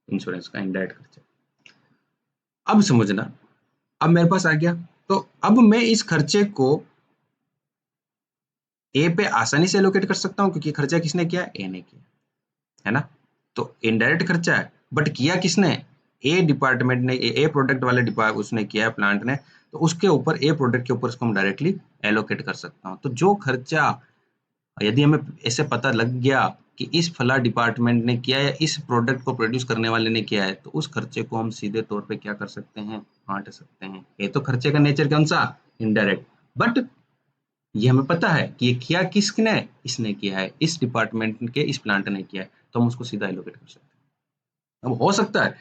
इंश्योरेंस का इनडायरेक्ट खर्चा। अब समझना, अब मेरे पास आ गया, तो अब मैं इस खर्चे को ए पे आसानी से एलोकेट कर सकता हूँ, क्योंकि खर्चा किसने किया, ए ने किया, है ना। तो इनडायरेक्ट खर्चा है, बट किया किसने, ए डिपार्टमेंट ने, ए प्रोडक्ट वाले डिपार्ट उसने किया है, प्लांट ने, तो उसके ऊपर, ए प्रोडक्ट के ऊपर उसको हम डायरेक्टली एलोकेट कर सकता हूँ। तो जो खर्चा यदि हमें ऐसे पता लग गया कि इस फला डिपार्टमेंट ने किया है या इस प्रोडक्ट को प्रोड्यूस करने वाले ने किया है, तो उस खर्चे को हम सीधे तौर पे क्या कर सकते हैं, बांट सकते हैं। ये तो खर्चे का नेचर कौन सा, इनडायरेक्ट, बट ये हमें पता है कि ये किया किसने, इसने किया है, इस डिपार्टमेंट के इस प्लांट ने किया है, तो हम उसको सीधा एलोकेट कर सकते हैं। अब हो सकता है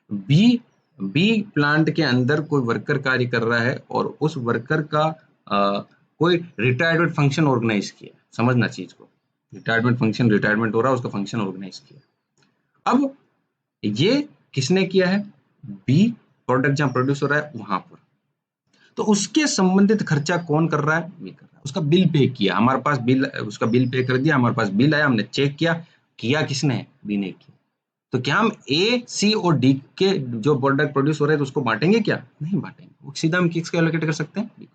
बी बी प्लांट के अंदर कोई वर्कर कार्य कर रहा है और उस वर्कर का कोई रिटायरमेंट फंक्शन ऑर्गेनाइज किया, समझना चीज को, रिटायरमेंट हो रहा है, उसका फंक्शन ऑर्गेनाइज किया। अब ये किसने किया है, बी प्रोडक्ट जहां प्रोड्यूस हो रहा है वहां पर, तो उसके संबंधित खर्चा कौन कर रहा है, ये कर रहा है। उसका बिल पे किया, हमारे पास बिल, उसका बिल पे कर दिया, हमारे पास बिल आया, हमने चेक किया, किया किसने, बी ने किया। तो क्या हम ए, सी और डी के जो प्रोडक्ट प्रोड्यूस हो रहे हैं तो उसको बांटेंगे क्या? नहीं बांटेंगे, वो सीधा हम किसको एलोकेट कर सकते हैं?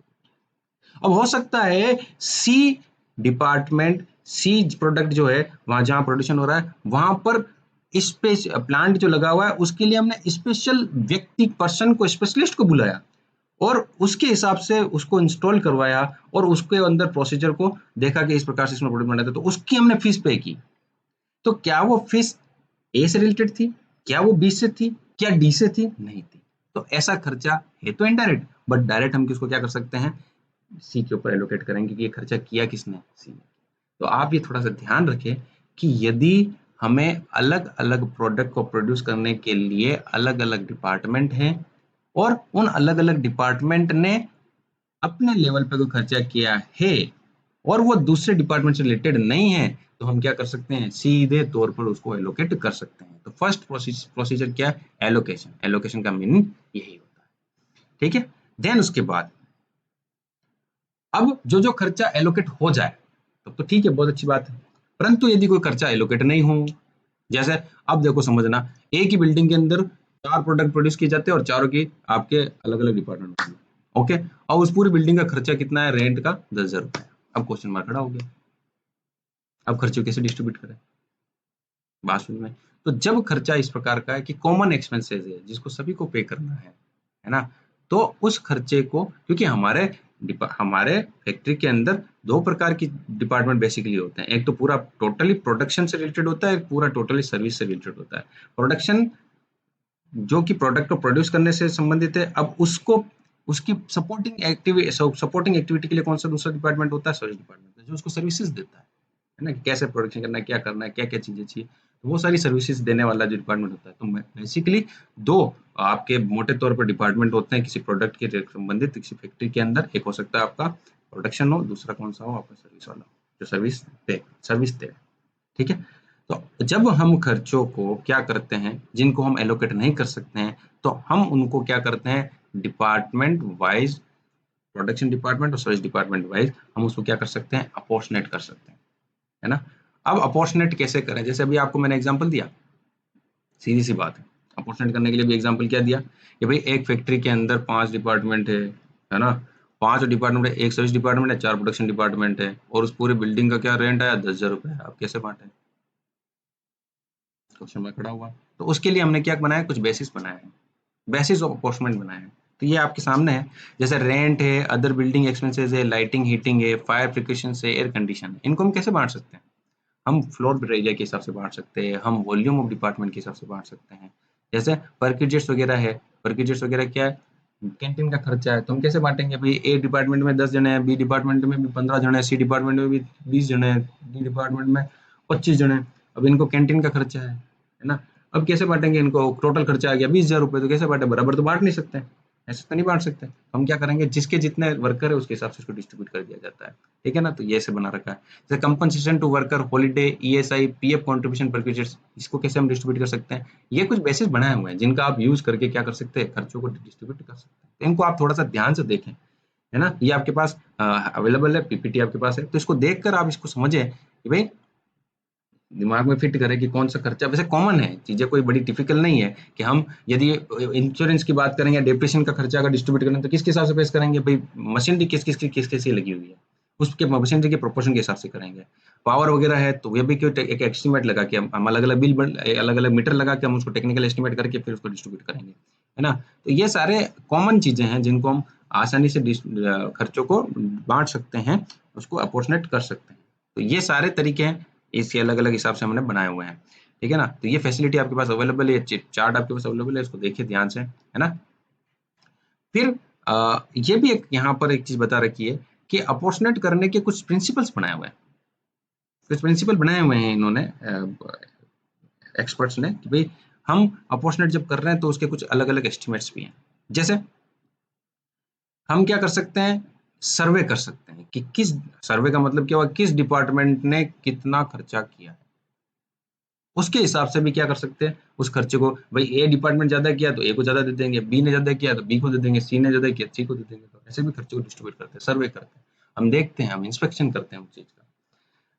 अब हो सकता है सी डिपार्टमेंट, सी प्रोडक्ट जो है वहां जहां प्रोडक्शन हो रहा है वहां पर स्पेस प्लांट जो लगा हुआ है उसके लिए हमने स्पेशल व्यक्ति पर्सन को, स्पेशलिस्ट को बुलाया और उसके हिसाब से उसको इंस्टॉल करवाया और उसके अंदर प्रोसीजर को देखा कि इस प्रकार से इसमें प्रोडक्ट बनाया था, तो उसकी हमने फीस पे की। तो क्या वो फीस ए से रिलेटेड थी? क्या वो बी से थी? क्या डी से थी? नहीं थी। तो ऐसा खर्चा है तो इनडायरेक्ट, बट डायरेक्ट हम किसको क्या कर सकते हैं? सी के ऊपर एलोकेट करेंगे कि ये खर्चा किया किसने? सी ने। तो आप ये थोड़ा सा ध्यान रखें कि यदि हमें अलग अलग प्रोडक्ट को प्रोड्यूस करने के लिए अलग अलग डिपार्टमेंट हैं और उन अलग अलग डिपार्टमेंट ने अपने लेवल पे कोई खर्चा किया है और वो दूसरे डिपार्टमेंट से रिलेटेड नहीं है, तो हम क्या कर सकते हैं? सीधे तौर पर उसको एलोकेट कर सकते हैं। तो फर्स्ट प्रोसीजर क्या है? एलोकेशन। एलोकेशन का मीनिंग यही होता है। ठीक है। देन उसके बाद अब जो जो खर्चा एलोकेट हो जाए तब तो ठीक है, बहुत अच्छी बात है। परंतु यदि कोई खर्चा एलोकेट नहीं हो, जैसे अब देखो समझना, एक ही बिल्डिंग के अंदर 4 प्रोडक्ट प्रोड्यूस किए जाते हैं और चारों की आपके अलग अलग डिपार्टमेंट होते हैं। ओके, और उस पूरी बिल्डिंग का खर्चा कितना है? रेंट का 10,000 रुपए। अब क्वेश्चन मार्क खड़ा हो गया, अब खर्चे कैसे डिस्ट्रीब्यूट करें? बात समझ में? तो जब खर्चा इस प्रकार का है कि कॉमन एक्सपेंसेस है जिसको सभी को पे करना है ना? तो उस खर्चे को, क्योंकि हमारे फैक्ट्री के अंदर 2 प्रकार की डिपार्टमेंट बेसिकली होते हैं। एक तो पूरा टोटली प्रोडक्शन से रिलेटेड होता है, एक पूरा टोटली सर्विस से रिलेटेड होता है। प्रोडक्शन जो कि प्रोडक्ट को प्रोड्यूस करने से संबंधित है, अब उसको उसकी सपोर्टिंग एक्टिविटी के लिए कौन सा दूसरा डिपार्टमेंट होता है? सर्विस डिपार्टमेंट, जो उसको सर्विसेज देता है ना? कि कैसे प्रोडक्शन करना है, क्या करना है, क्या क्या चीजें चाहिए, तो वो सारी सर्विसेज देने वाला जो डिपार्टमेंट होता है। तो बेसिकली 2 आपके मोटे तौर पर डिपार्टमेंट होते हैं किसी प्रोडक्ट के संबंधित किसी फैक्ट्री के अंदर। एक हो सकता है आपका प्रोडक्शन हो, दूसरा कौन सा हो? आपका सर्विस वाला, जो सर्विस दे। ठीक है। तो जब हम खर्चों को क्या करते हैं, जिनको हम एलोकेट नहीं कर सकते हैं, तो हम उनको क्या करते हैं? डिपार्टमेंट वाइज, प्रोडक्शन डिपार्टमेंट और सर्विस डिपार्टमेंट वाइज हम उसको क्या कर सकते हैं? अपोर्शनेट कर सकते हैं, है ना? अब अपोर्शनेट कैसे करें? जैसे अभी आपको मैंने एग्जांपल दिया, सीधी सी बात है। अपोर्शनेट करने के लिए भी एग्जांपल क्या दिया कि भाई एक फैक्ट्री के अंदर 5 डिपार्टमेंट है ना? 5 डिपार्टमेंट है, एक सर्विस डिपार्टमेंट है, 4 प्रोडक्शन डिपार्टमेंट है और उस पूरी बिल्डिंग का क्या रेंट आया? 10,000 रुपए। आप कैसे बांटे? क्वेश्चन मार्क खड़ा हुआ। तो उसके लिए हमने क्या बनाया? कुछ बेसिस बनाया है, बेसिस ऑफ अपॉर्चमेंट बनाया है। तो ये आपके सामने है। जैसे रेंट है, अदर बिल्डिंग एक्सपेंसेस है, लाइटिंग हीटिंग है, फायर प्रिकॉशन है, एयर कंडीशन है। इनको हम कैसे बांट सकते हैं? हम फ्लोर एरिया के हिसाब से बांट सकते हैं, हम वॉल्यूम ऑफ डिपार्टमेंट के हिसाब से बांट सकते हैं। जैसे परक्यूजेट्स वगैरह है, परक्यूजेट्स वगैरह क्या है? कैंटीन का खर्चा है। तो हम कैसे बांटेंगे? भाई ए डिपार्टमेंट में 10 जने हैं, बी डिपार्टमेंट में भी 15 जने हैं, सी डिपार्टमेंट में भी 20 जने हैं, डी डिपार्टमेंट में 25 जने हैं। अब इनको कैंटीन का खर्चा है ना? अब कैसे बांटेंगे इनको? टोटल खर्चा आ गया 20,000 रुपए, तो कैसे बांटे? बराबर तो बांट नहीं सकते, ऐसे तो नहीं बांट सकते। हम क्या करेंगे? जिसके जितने वर्कर है उसके हिसाब से उसको डिस्ट्रीब्यूट कर दिया जाता है। ठीक है ना? तो ये ऐसे बना रखा है। जैसे compensation to worker, holiday, ESI, PF contribution perquisites, इसको कैसे हम डिस्ट्रीब्यूट कर सकते हैं? ये कुछ बेसिस बनाए हुए हैं जिनका आप यूज करके क्या कर सकते हैं? खर्चों को डिस्ट्रीब्यूट कर सकते हैं। तो इनको आप थोड़ा सा ध्यान से देखें, है ना? ये आपके पास अवेलेबल है, पीपीटी आपके पास है, तो इसको देखकर आप इसको समझें कि भाई दिमाग में फिट करें कि कौन सा खर्चा वैसे कॉमन है। चीजें कोई बड़ी डिफिकल्ट नहीं है कि हम यदि इंश्योरेंस की बात करें या डेप्रिसिएशन का खर्चा अगर डिस्ट्रीब्यूट करें तो किसके हिसाब से पेश करेंगे? भाई मशीनरी किस किस की लगी हुई है उसके मशीनरी के प्रोपोर्शन के हिसाब से करेंगे। पावर वगैरह है तो ये भी क्यों एक एस्टिमेट लगा के हम अलग अलग अलग अलग मीटर लगा के हम उसको टेक्निकल एस्टिमेट करके फिर उसको डिस्ट्रीब्यूट करेंगे, है ना? तो ये सारे कॉमन चीजें हैं जिनको हम आसानी से खर्चों को बांट सकते हैं, उसको अपोर्शनेट कर सकते हैं। तो ये सारे तरीके हैं, इसके अलग अलग हिसाब से हमने बनाए हुए हैं। ठीक है ना? तो ये फैसिलिटी आपके पास अवेलेबल है, चार्ट आपके पास अवेलेबल है, इसको देखिए ध्यान से, है ना? फिर ये भी एक यहाँ पर एक चीज बता रखी है कि अपोर्शनेट करने के कुछ प्रिंसिपल्स बनाए हुए हैं। कुछ प्रिंसिपल बनाए हुए हैं इन्होंने, एक्सपर्ट्स ने, कि भाई हम अपोर्शनेट जब कर रहे हैं तो उसके कुछ अलग अलग एस्टिमेट्स भी हैं। जैसे हम क्या कर सकते हैं? सर्वे कर सकते हैं कि किस, सर्वे का मतलब क्या हुआ? किस डिपार्टमेंट ने कितना खर्चा किया है। उसके हिसाब से भी क्या कर सकते हैं? उस खर्चे को, भाई ए डिपार्टमेंट ज्यादा किया तो ए को ज्यादा दे देंगे, बी ने ज्यादा किया तो बी को दे देंगे, सी ने ज्यादा किया सी को दे देंगे। तो ऐसे भी खर्चे को डिस्ट्रीब्यूट करते हैं, सर्वे करते हैं, हम देखते हैं, हम इंस्पेक्शन करते हैं उस चीज का।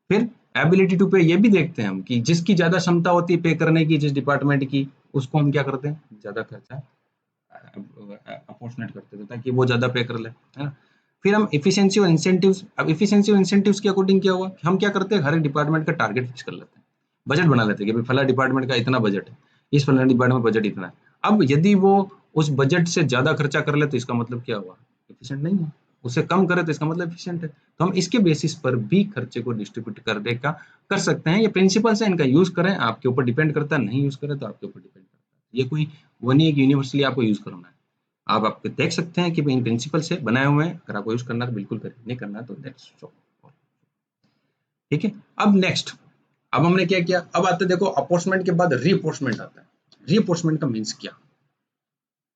फिर एबिलिटी टू पे ये भी देखते हैं हम कि जिसकी ज्यादा क्षमता होती है पे करने की, जिस डिपार्टमेंट की, उसको हम क्या करते हैं, ज्यादा खर्चा अपोर्शनेट करते थे ताकि वो ज्यादा पे कर ले, है ना। फिर हम इफिशिएंसी और इंसेंटिव्स, अब इफिशिएंसी और इंसेंटिव्स के अकॉर्डिंग क्या हुआ, हम क्या करते हैं, हर एक डिपार्टमेंट का टारगेट फिक्स कर लेते हैं, बजट बना लेते हैं कि भाई फला डिपार्टमेंट का इतना बजट है, इस फला डिपार्टमेंट में बजट इतना है। अब यदि वो उस बजट से ज्यादा खर्चा कर ले तो इसका मतलब क्या हुआ, एफिशिएंट नहीं है। उससे कम करे तो इसका मतलब एफिशिएंट है। तो हम इसके बेसिस पर भी खर्चे को डिस्ट्रीब्यूट करने का कर सकते हैं। ये प्रिंसिपल्स है, इनका यूज करें, आपके ऊपर डिपेंड करता है, नहीं यूज करें तो आपके ऊपर डिपेंड करता है। ये कोई वो नहीं है कि यूनिवर्सली आपको यूज करना है। आप देख सकते हैं कि इन प्रिंसिपल से बनाए हुए हैं, अगर आपको यूज करना है तो बिल्कुल करें, नहीं करना है तो दैट्स सो। ठीक है। अब नेक्स्ट, अब हमने क्या किया, अब आते देखो अपोर्समेंट के बाद रीअपोर्समेंट आता है। रीअपोर्समेंट का मीन्स क्या,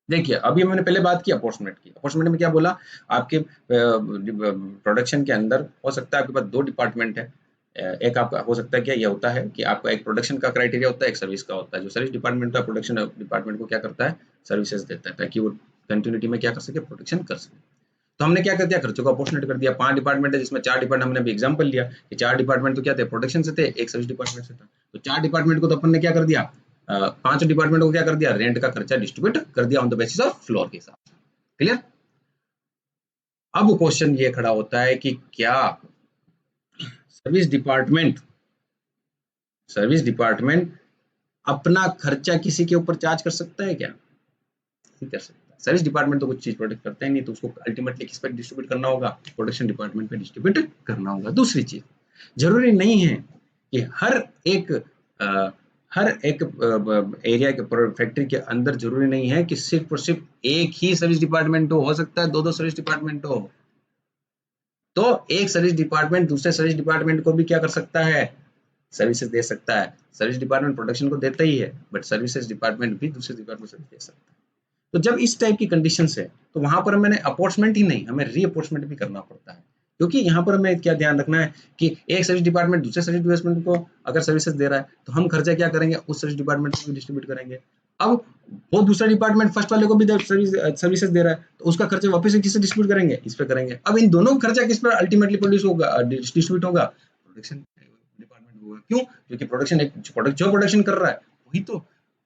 देखिए अभी मैंने पहले बात की अपोर्समेंट की। अपोर्समेंट में क्या बोला, आपके प्रोडक्शन के अंदर हो सकता है आपके पास दो डिपार्टमेंट है। एक आपका हो सकता है, क्या ये होता है कि आपका एक प्रोडक्शन का क्राइटेरिया होता है, एक सर्विस का होता है। जो सर्विस डिपार्टमेंट है, प्रोडक्शन डिपार्टमेंट को क्या करता है, सर्विसेज देता है ताकि वो कंटिन्यूटी में क्या कर सके, प्रोडक्शन कर सके। तो हमने क्या कर दिया, खर्चों को अपोर्शनेट कर दिया। 5 डिपार्टमेंट है जिसमें 4 डिपार्टमेंट, हमने अभी एग्जांपल लिया कि 4 डिपार्टमेंट तो क्या थे, प्रोडक्शन से थे, एक सर्विस डिपार्टमेंट से था। तो 4 डिपार्टमेंट को तो अपन ने क्या कर दिया, 5 डिपार्टमेंट को क्या कर दिया, रेंट का खर्चा डिस्ट्रीब्यूट कर दिया on the basis of floor के हिसाब से। क्लियर। अब क्वेश्चन ये खड़ा होता है कि क्या सर्विस डिपार्टमेंट सर्विस डिपार्टमेंट अपना खर्चा किसी के ऊपर चार्ज कर सकता है क्या, नहीं कर सकता। सर्विस डिपार्टमेंट तो कुछ चीज प्रोडक्ट करता ही नहीं, तो उसको अल्टीमेटली किस पर डिस्ट्रीब्यूट करना होगा, प्रोडक्शन डिपार्टमेंट पे डिस्ट्रीब्यूट करना होगा। दूसरी चीज, जरूरी नहीं है कि अ, हर एक एरिया के फैक्ट्री के अंदर जरूरी नहीं है कि सिर्फ और सिर्फ एक ही सर्विस डिपार्टमेंट हो सकता है दो दो सर्विस डिपार्टमेंट हो। तो एक सर्विस डिपार्टमेंट दूसरे सर्विस डिपार्टमेंट को भी क्या कर सकता है, सर्विसेज दे सकता है। सर्विस डिपार्टमेंट प्रोडक्शन को देता ही है, बट सर्विसेज डिपार्टमेंट भी दूसरे डिपार्टमेंट को दे सकता है। तो जब इस टाइप की कंडीशन है तो वहां पर मैंने अपॉर्चमेंट ही नहीं, हमें रीअपॉर्चमेंट भी करना पड़ता है। क्योंकि यहाँ पर हमें क्या ध्यान रखना है कि एक सर्विस डिपार्टमेंट दूसरे सर्विस डिपार्टमेंट को अगर सर्विसेज दे रहा है तो हम खर्चा क्या करेंगे, उस सर्विस डिपार्टमेंट को भी डिस्ट्रीब्यूट करेंगे। अब वो दूसरा डिपार्टमेंट फर्स्ट वाले को भी सर्विसेज दे रहा है तो उसका खर्चा वापस से किससे डिस्ट्रीब्यूट करेंगे, इस पे करेंगे। अब इन दोनों का खर्चा किस पर अल्टीमेटली प्रोड्यूस होगा, डिस्ट्रीब्यूट होगा, प्रोडक्शन डिपार्टमेंट होगा। क्यों, क्योंकि प्रोडक्शन एक जो प्रोडक्शन कर रहा है वही तो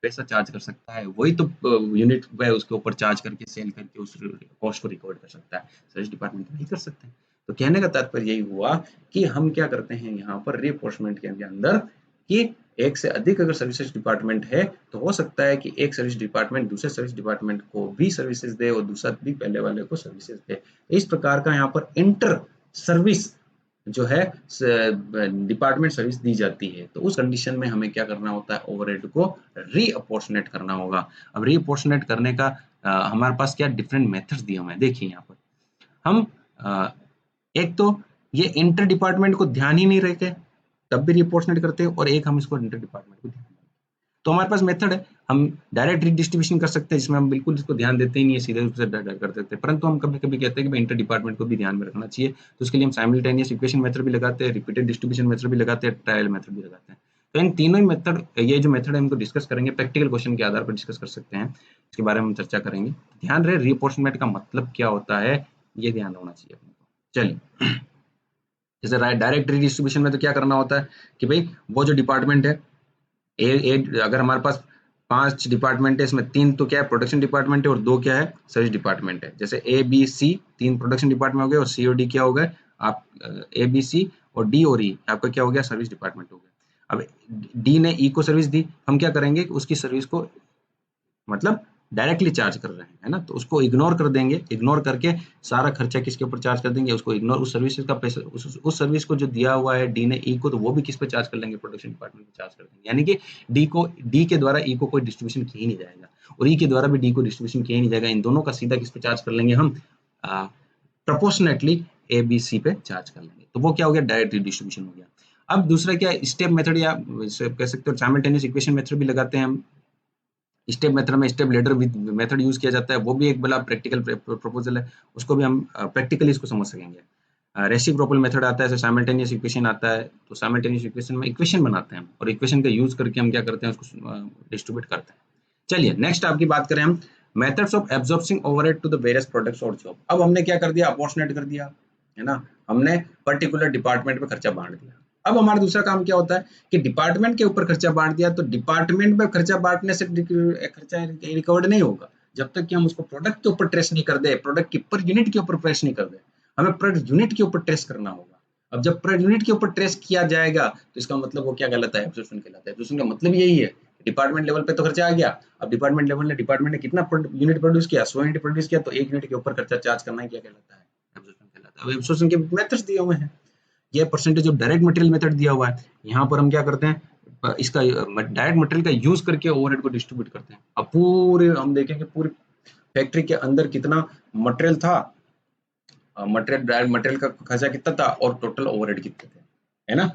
पैसा चार्ज कर सकता है, वही तो यूनिट पे उसके ऊपर चार्ज करके सेल करके उस कॉस्ट को रिकवर कर सकता है। सर्विस डिपार्टमेंट नहीं कर सकते। तो कहने का तात्पर्य यही हुआ कि हम क्या करते हैं यहाँ पर रीअपोर्शमेंट के अंदर कि एक से अधिक अगर सर्विसेज डिपार्टमेंट है तो हो सकता है कि एक सर्विस डिपार्टमेंट दूसरे सर्विस डिपार्टमेंट को भी सर्विसेज दे और दूसरा भी पहले वाले को सर्विसेज दे। इस प्रकार का यहाँ पर इंटर सर्विस जो है डिपार्टमेंट सर्विस दी जाती है। तो उस कंडीशन में हमें क्या करना होता है, ओवरहेड को रीअपोर्शनेट करना होगा। अब रीअपोर्शनेट करने का हमारे पास क्या डिफरेंट मेथड्स दिए हुए हैं, देखिए यहाँ पर हम एक तो ये इंटर डिपार्टमेंट को ध्यान ही नहीं रखे तब भी रिपोर्शनेट करते हैं, और एक हम इसको इंटर डिपार्टमेंट को ध्यान। तो हमारे पास मेथड है, हम डायरेक्ट डिस्ट्रीब्यूशन कर सकते हैं जिसमें हम बिल्कुल इसको ध्यान देते ही नहीं है, सीधे रूप से कर देते हैं। परंतु हम कभी कभी कहते हैं कि इंटर डिपार्टमेंट को भी ध्यान में रखना चाहिए। तो उसके लिए हम साइमल्टेनियस इक्वेशन मेथड भी लगाते हैं, रिपीटेड डिस्ट्रीब्यूशन मेथड भी लगाते हैं, ट्रायल मेथड भी लगाते हैं। तो इन तीनों ही मेथड, ये जो मेथड है इनको डिस्कस करेंगे, प्रैक्टिकल क्वेश्चन के आधार पर डिस्कस कर सकते हैं, इसके बारे में हम चर्चा करेंगे। ध्यान रहे रीअपोर्शनमेंट का मतलब क्या होता है, ये ध्यान होना चाहिए अपने को। चलिए, जैसे डायरेक्ट डिस्ट्रीब्यूशन में तो क्या करना होता है कि भाई वो जो डिपार्टमेंट है अगर हमारे पास 5 डिपार्टमेंट है, इसमें 3 तो क्या है, प्रोडक्शन डिपार्टमेंट है, और 2 क्या है, सर्विस डिपार्टमेंट है। जैसे A B C 3 production department हो गए, और सी और डी क्या हो गए, आप ए बी सी और डी और ई आपका क्या हो गया, सर्विस डिपार्टमेंट हो गया। अब डी ने ई को सर्विस दी, हम क्या करेंगे कि उसकी सर्विस को मतलब डायरेक्टली चार्ज कर रहे हैं, है ना, तो उसको इग्नोर कर देंगे। इग्नोर करके सारा खर्चा किसके ऊपर चार्ज कर देंगे, उसको इग्नोर, उस सर्विस का पैसा, उस सर्विस को जो दिया हुआ है डी ने ई को, तो वो भी किस पे चार्ज कर लेंगे, प्रोडक्शन डिपार्टमेंट पे चार्ज कर देंगे। यानी कि डी के द्वारा ई को कोई डिस्ट्रीब्यूशन किया ही नहीं जाएगा, और ई के द्वारा भी डी को डिस्ट्रीब्यूशन किया ही नहीं जाएगा। इन दोनों का सीधा किस पे चार्ज कर लेंगे, हम प्रोपोर्शनेटली ए बी सी पे चार्ज कर लेंगे। तो वो क्या हो गया, डायरेक्ट डिस्ट्रीब्यूशन हो गया। अब दूसरा क्या है, स्टेप मेथड, या कह सकते हो साइमल्टेनियस इक्वेशन मेथड भी लगाते हैं हम। स्टेप मेथड में step ladder with method use किया जाता है, वो भी एक बड़ा प्रैक्टिकल प्रपोजल है, उसको भी हम प्रैक्टिकली इसको समझ सकेंगे। रेसिप्रोकल मेथड आता है, साइमल्टेनियस इक्वेशन आता है, तो साइमल्टेनियस इक्वेशन में इक्वेशन बनाते हैं और इक्वेशन का यूज करके हम क्या करते हैं, उसको डिस्ट्रीब्यूट करते हैं। चलिए नेक्स्ट आपकी बात करें हम, methods of absorbing overhead to the various products और जॉब। अब हमने क्या कर दिया, अपॉर्चुनेट कर दिया, है ना, हमने पर्टिकुलर डिपार्टमेंट पे खर्चा बांट दिया। अब हमारा दूसरा काम क्या होता है कि डिपार्टमेंट के ऊपर खर्चा बांट दिया, तो डिपार्टमेंट में खर्चा बांटने से खर्चा रिकवर्ड नहीं होगा जब तक कि हम उसको प्रोडक्ट के ऊपर ट्रेस नहीं कर दे, प्रोडक्ट की पर यूनिट के ऊपर ट्रेस नहीं कर दे। हमें पर यूनिट के ऊपर ट्रेस करना होगा। अब जब पर यूनिट के ऊपर ट्रेस किया जाएगा तो इसका मतलब वो क्या कहलाता है, एब्जॉर्प्शन कहलाता है। एब्जॉर्प्शन का मतलब यही है, डिपार्टमेंट लेवल पे तो खर्चा आ गया, अब डिपार्टमेंट लेवल ने डिपार्टमेंट ने कितना यूनिट प्रोड्यूस किया, 100 यूनिट प्रोड्यूस किया, तो एक यूनिट के ऊपर खर्चा चार्ज करना ही क्या कहलाता है, एब्जॉर्प्शन कहलाता है। अब एब्जॉर्प्शन के मेथड्स दिए हुए हैं, ये percentage of direct material method दिया हुआ है। यहाँ पर हम क्या करते हैं, इसका डायरेक्ट मटेरियल का यूज करके ओवरहेड को डिस्ट्रीब्यूट करते हैं। अब पूरे हम देखेंगे पूरी फैक्ट्री के अंदर कितना मटेरियल था, मटेरियल मटेरियल का खर्चा कितना था और टोटल ओवरहेड कितने थे, है ना।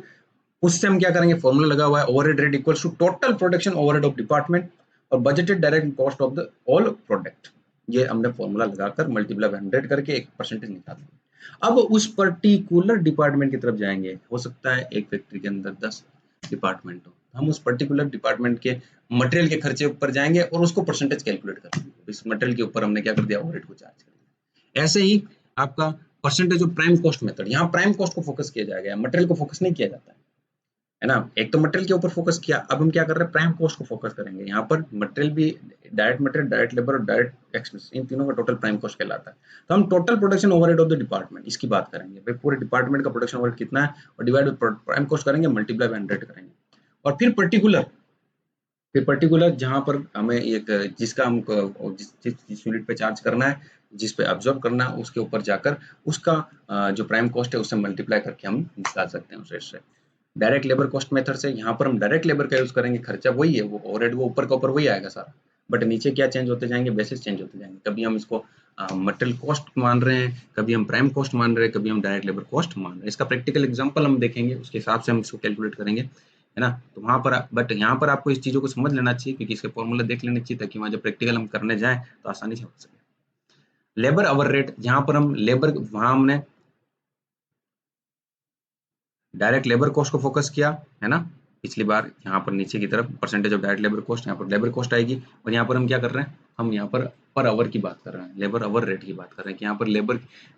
उससे हम क्या करेंगे, फॉर्मूला लगा हुआ है, overhead rate equals to total production overhead of department और budgeted direct cost of the all product. ये हमने फॉर्मूला लगाकर मल्टीप्लाई 100 करके एक परसेंटेज निकाल दिया। अब उस पर्टिकुलर डिपार्टमेंट की तरफ जाएंगे, हो सकता है एक फैक्ट्री के अंदर 10 डिपार्टमेंट हो, हम उस पर्टिकुलर डिपार्टमेंट के मटेरियल के खर्चे ऊपर जाएंगे और उसको परसेंटेज कैलकुलेट करेंगे। इस मटेरियल के ऊपर हमने क्या कर दिया, ओवरहेड को चार्ज कर दिया। ऐसे ही आपका percentage of prime cost method, यहाँ प्राइम कॉस्ट को फोकस किया जाएगा, मटेरियल को फोकस नहीं किया जाता है ना। एक तो मटेरियल के ऊपर फोकस किया, अब हम क्या कर रहे हैं, प्राइम कॉस्ट को फोकस करेंगे। यहाँ पर मटेरियल भी, डायरेक्ट मटेरियल, डायरेक्ट लेबर और डायरेक्ट एक्सपेंस, इन तीनों का टोटल प्राइम कॉस्ट कहलाता है। तो हम total production overhead of the department इसकी बात करेंगे, भाई पूरे डिपार्टमेंट का प्रोडक्शन ओवरहेड कितना है और डिवाइड बाय प्राइम कॉस्ट करेंगे, मल्टीप्लाई बाय 100 करेंगे। और फिर पर्टिकुलर जहां पर हमें एक जिसका हमको जिस यूनिट पे चार्ज करना है, जिस पे ऑब्जर्व करना है, उसके ऊपर जाकर उसका जो प्राइम कॉस्ट है उससे मल्टीप्लाई करके हम निकाल सकते हैं उस रेट से। डायरेक्ट लेबर कॉस्ट मेथड से यहाँ पर हम डायरेक्ट लेबर का यूज करेंगे, खर्चा वही है, वो ओवरहेड वो ऊपर का ऊपर वही आएगा सारा, बट नीचे क्या चेंज होते जाएंगे, बेसिस चेंज होते जाएंगे। कभी हम इसको मटेरियल कॉस्ट मान रहे हैं, कभी हम प्राइम कॉस्ट मान रहे हैं, कभी हम डायरेक्ट लेबर कॉस्ट मान रहे हैं। इसका प्रैक्टिकल एग्जांपल हम देखेंगे, उसके हिसाब से हम इसको कैलकुलेट करेंगे, है ना। तो वहां पर बट यहाँ पर आपको इस चीजों को समझ लेना चाहिए, क्योंकि इसके फॉर्मूला देख लेने चाहिए, ताकि वहां जब प्रैक्टिकल हम करने जाएं तो आसानी से हो सके। लेबर आवर रेट, यहाँ पर हम लेबर, वहां हमने डायरेक्ट लेबर कॉस्ट को फोकस किया, है ना। पिछली बार यहाँ पर नीचे की तरफ percentage of direct labour cost, यहाँ पर लेबर कॉस्ट आएगी, और यहाँ पर हम क्या कर रहे हैं, हम यहाँ पर आवर की बात कर रहे हैं, लेबर आवर रेट की बात कर रहे हैं कि यहाँ पर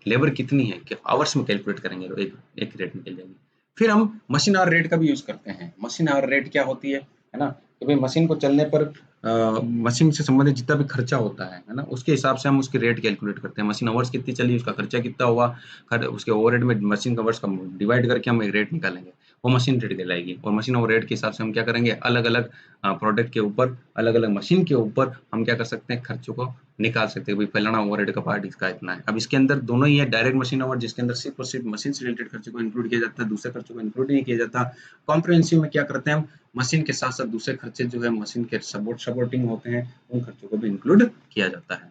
लेबर कितनी है, कि आवर्स में कैलकुलेट करेंगे तो एक रेट निकल जाएगी। फिर हम मशीन आवर रेट का भी यूज करते हैं। मशीन आवर रेट क्या होती है ना, कि भाई मशीन को चलने पर मशीन से संबंधित जितना भी खर्चा होता है ना, उसके हिसाब से हम उसकी रेट कैलकुलेट करते हैं। मशीन आवर्स कितनी चली, उसका खर्चा कितना हुआ, उसके ओवरहेड में मशीन आवर्स का डिवाइड करके हम एक रेट निकालेंगे, वो मशीन रेट कहलाएगी। और मशीन ओवर रेट के हिसाब से हम क्या करेंगे, अलग अलग प्रोडक्ट के ऊपर, अलग अलग मशीन के ऊपर हम क्या कर सकते हैं, खर्चों को निकाल सकते हैं। भाई फलाना ओवरहेड का पार्ट इसका इतना है। अब इसके अंदर दोनों ही है, डायरेक्ट मशीन ओवर जिसके अंदर सिर्फ और सिर्फ मशीन से रिलेटेड खर्चे को इंक्लूड किया जाता है, दूसरे खर्चों को इंक्लूड नहीं किया जाता। कॉम्प्रिहेंसिव में क्या करते हैं हम, मशीन के साथ साथ दूसरे खर्चे जो है मशीन के सपोर्टिंग होते हैं, उन खर्चों को भी इंक्लूड किया जाता है।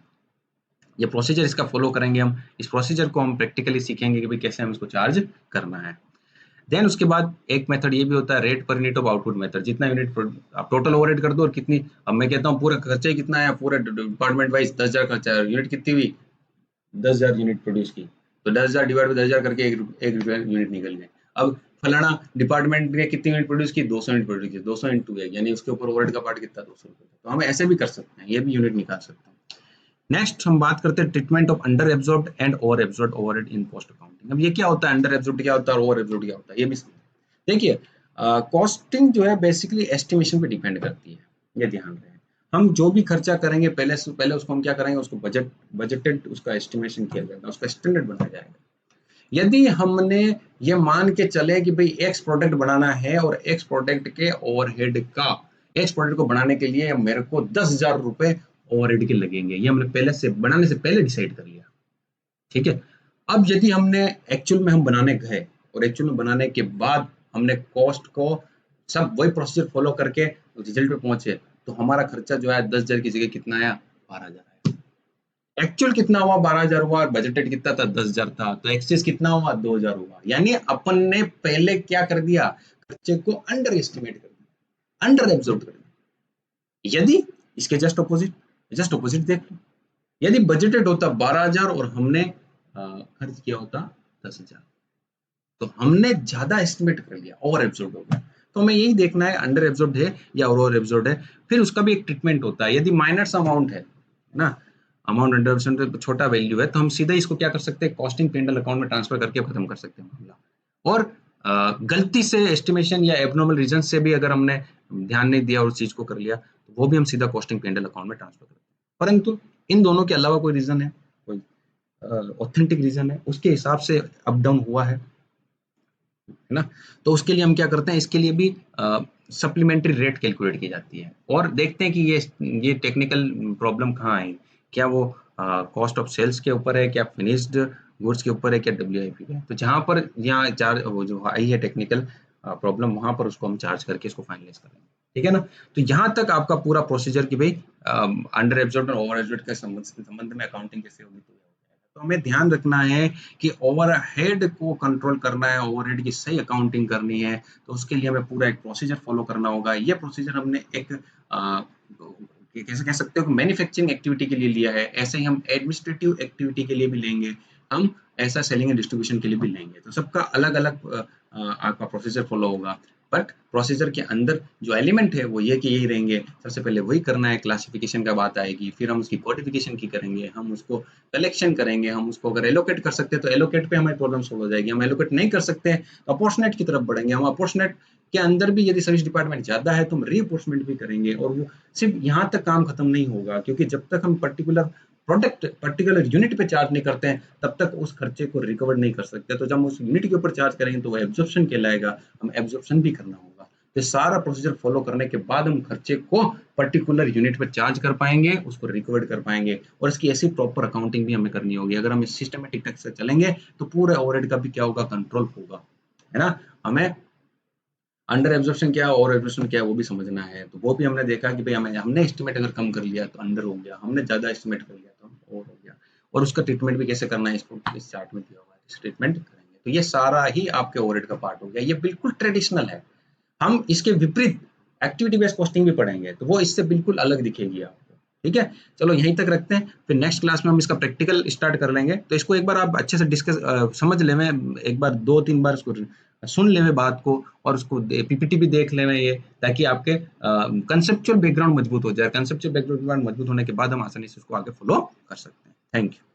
ये प्रोसीजर इसका फॉलो करेंगे हम, इस प्रोसीजर को हम प्रैक्टिकली सीखेंगे कि भाई कैसे हम इसको चार्ज करना है। देन उसके बाद एक मेथड ये भी होता है, rate per unit of output method. जितना यूनिट आप टोटल ओवरहेड कर दो और कितनी, अब मैं कहता हूँ पूरा खर्चा ही कितना है, पूरे डिपार्टमेंट वाइज 10,000 खर्चा है, यूनिट कितनी हुई, 10,000 यूनिट प्रोड्यूस की, तो 10,000 डिवाइड बाय 10,000 करके एक रुपया यूनिट निकल गए। अब फलाना डिपार्टमेंट ने कितनी यूनिट प्रोड्यूस की, 200 यूनिट प्रोड्यूस की, 200 इंटू है, यानी उसके ऊपर ओवरहेड का पार्ट कितना, 200 रुपये। तो हम ऐसे भी कर सकते हैं, ये भी यूनिट निकाल सकते हैं। नेक्स्ट हम बात करते हैं treatment of under absorbed and over absorbed overhead in cost accounting. अब ये क्या होता है, अंडर एब्जॉर्ब्ड क्या होता है और ओवर एब्जॉर्ब्ड क्या होता है, ये भी देखिए। कॉस्टिंग जो है बेसिकली एस्टिमेशन पे डिपेंड करती है, ये ध्यान रहे। हम जो भी खर्चा करेंगे पहले उसको हम क्या करेंगे, उसको बजटेड उसका एस्टिमेशन किया जाएगा, उसका स्टैंडर्ड बनाया जाएगा। यदि हमने ये मान के चले कि भाई एक्स प्रोडक्ट बनाना है और एक्स प्रोडक्ट के ओवरहेड का, एक्स प्रोडक्ट को बनाने के लिए मेरे को 10,000 रुपए ओवरहेड के लगेंगे, ये हमने पहले से बनाने से पहले डिसाइड कर लिया, ठीक है। अब यदि हमने एक्चुअल में हम बनाने गए और एक्चुअल में बनाने के बाद हमने कॉस्ट को सब वही प्रोसीजर फॉलो करके रिजल्ट पे पहुंचे, तो हमारा खर्चा जो है 10,000 की जगह कितना आया, 12,000 आया। एक्चुअल कितना हुआ, 12,000 हुआ, और बजटेड कितना था, 10,000 था, तो एक्सेस कितना हुआ, 2,000 हुआ। यानी अपन ने पहले क्या कर दिया, खर्चे को अंडर एस्टिमेट कर दिया, अंडर एब्जॉर्ब कर दिया। यदि इसके जस्ट ऑपोजिट देख लो, यदि बजटेड होता 12,000 और हमने खर्च किया होता 10,000, तो हमने ज्यादा एस्टिमेट कर लिया, ओवर एब्जॉर्ब हो गया। तो हमें यही देखना है अंडर एब्जॉर्ब है या ओवर एब्जॉर्ब है। फिर उसका भी एक ट्रीटमेंट होता है। यदि माइनर अमाउंट है ना, अमाउंट अंडर एब्जॉर्ब छोटा वैल्यू है, तो हम सीधा इसको क्या कर सकते हैं, कॉस्टिंग पेंडल अकाउंट में ट्रांसफर करके खत्म कर सकते हैं मामला। और गलती से एस्टिमेशन या एबनॉर्मल रीजन से भी अगर हमने ध्यान नहीं दिया और उस चीज को कर लिया, तो वो भी हम सीधा कॉस्टिंग P&L अकाउंट में ट्रांसफर करते हैं। परंतु इन दोनों के अलावा कोई रीजन है, कोई ऑथेंटिक रीजन है, उसके हिसाब से अप डाउन हुआ है ना, तो उसके लिए हम क्या करते हैं, इसके लिए भी सप्लीमेंट्री रेट कैलकुलेट की जाती है और देखते हैं कि ये टेक्निकल प्रॉब्लम कहाँ आई, क्या वो कॉस्ट ऑफ सेल्स के ऊपर है, क्या फिनिश्ड गुड्स के ऊपर है, क्या WIP पे है। तो जहां पर यहाँ चार्ज वो जो आई है टेक्निकल प्रॉब्लम, वहां पर उसको हम चार्ज करके इसको फाइनलाइज करेंगे, ठीक है ना। तो यहाँ तक आपका पूरा प्रोसीजर कि भाई अंडर एब्जॉर्ब्ड और ओवर एब्जॉर्ब्ड के संबंध में अकाउंटिंग कैसे होगी, तो हमें ध्यान रखना है कि ओवरहेड को कंट्रोल करना है, ओवरहेड की सही अकाउंटिंग करनी है, तो उसके लिए हमें पूरा एक प्रोसीजर फॉलो करना होगा। ये प्रोसीजर हमने एक कैसे कह सकते हो कि मैन्युफैक्चरिंग एक्टिविटी के लिए लिया है, ऐसे ही हम एडमिनिस्ट्रेटिव एक्टिविटी के लिए भी लेंगे, हम ऐसा सेलिंग एंड डिस्ट्रीब्यूशन के लिए भी लेंगे। तो सबका अलग अलग आपका प्रोसीजर फॉलो होगा, बट प्रोसीजर के अंदर जो एलिमेंट है वो ये कि यही रहेंगे। सबसे पहले वही करना है, क्लासिफिकेशन का बात आएगी, फिर हम उसकी कोडिफिकेशन की करेंगे, हम उसको कलेक्शन करेंगे, हम उसको अगर एलोकेट कर सकते हैं तो एलोकेट पे हमारी प्रॉब्लम सोल्व हो जाएगी, हम एलोकेट नहीं कर सकते तो अपॉर्चुनेट की तरफ बढ़ेंगे, हम अपॉर्चुनेट के अंदर भी यदि सर्विस डिपार्टमेंट ज्यादा है तो हम रीअपॉर्चमेंट भी करेंगे। और वो सिर्फ यहाँ तक काम खत्म नहीं होगा, क्योंकि जब तक हम पर्टिकुलर प्रोडक्ट पर्टिकुलर यूनिट पे चार्ज नहीं करते हैं तब तक उस खर्चे को रिकवर नहीं कर सकते। तो जब हम उस यूनिट के ऊपर चार्ज करेंगे तो वो एब्जॉर्प्शन कहलाएगा, हम एब्जॉर्प्शन भी करना होगा। तो सारा प्रोसीजर फॉलो करने के बाद हम खर्चे को पर्टिकुलर यूनिट पर चार्ज कर पाएंगे, उसको रिकवर कर पाएंगे, और इसकी ऐसी प्रॉपर अकाउंटिंग भी हमें करनी होगी। अगर हम इस सिस्टमेटिक तक से चलेंगे तो पूरे ओवरहेड का भी क्या होगा, कंट्रोल होगा, है ना। हमें अंडर एब्जॉर्प्शन क्या है, ओवर एब्जॉर्प्शन क्या है, वो भी समझना है। तो वो भी हमने देखा कि भाई हमने एस्टिमेट अगर कम कर लिया तो अंडर हो गया, हमने ज्यादा एस्टिमेट कर लिया तो ओवर हो गया, और उसका ट्रीटमेंट भी कैसे करना है इसको इस चार्ट में दिया हुआ है, इस ट्रीटमेंट करेंगे। तो ये सारा ही आपके ओवरहेड का पार्ट हो गया, ये बिल्कुल ट्रेडिशनल है। हम इसके विपरीत एक्टिविटी बेस्ड कॉस्टिंग भी पढ़ेंगे, तो वो इससे बिल्कुल अलग दिखेगी आपको, ठीक है। चलो यहीं तक रखते हैं, फिर नेक्स्ट क्लास में हम इसका प्रैक्टिकल स्टार्ट कर लेंगे। तो इसको एक बार आप अच्छे से डिस्कस समझ ले, एक बार 2-3 बार इसको सुन ले बात को, और उसको PPT भी देख ले ये, ताकि आपके कंसेप्चुअल बैकग्राउंड मजबूत हो जाए। कंसेप्चुअल बैकग्राउंड मजबूत होने के बाद हम आसानी से उसको आगे फॉलो कर सकते हैं। Thank you.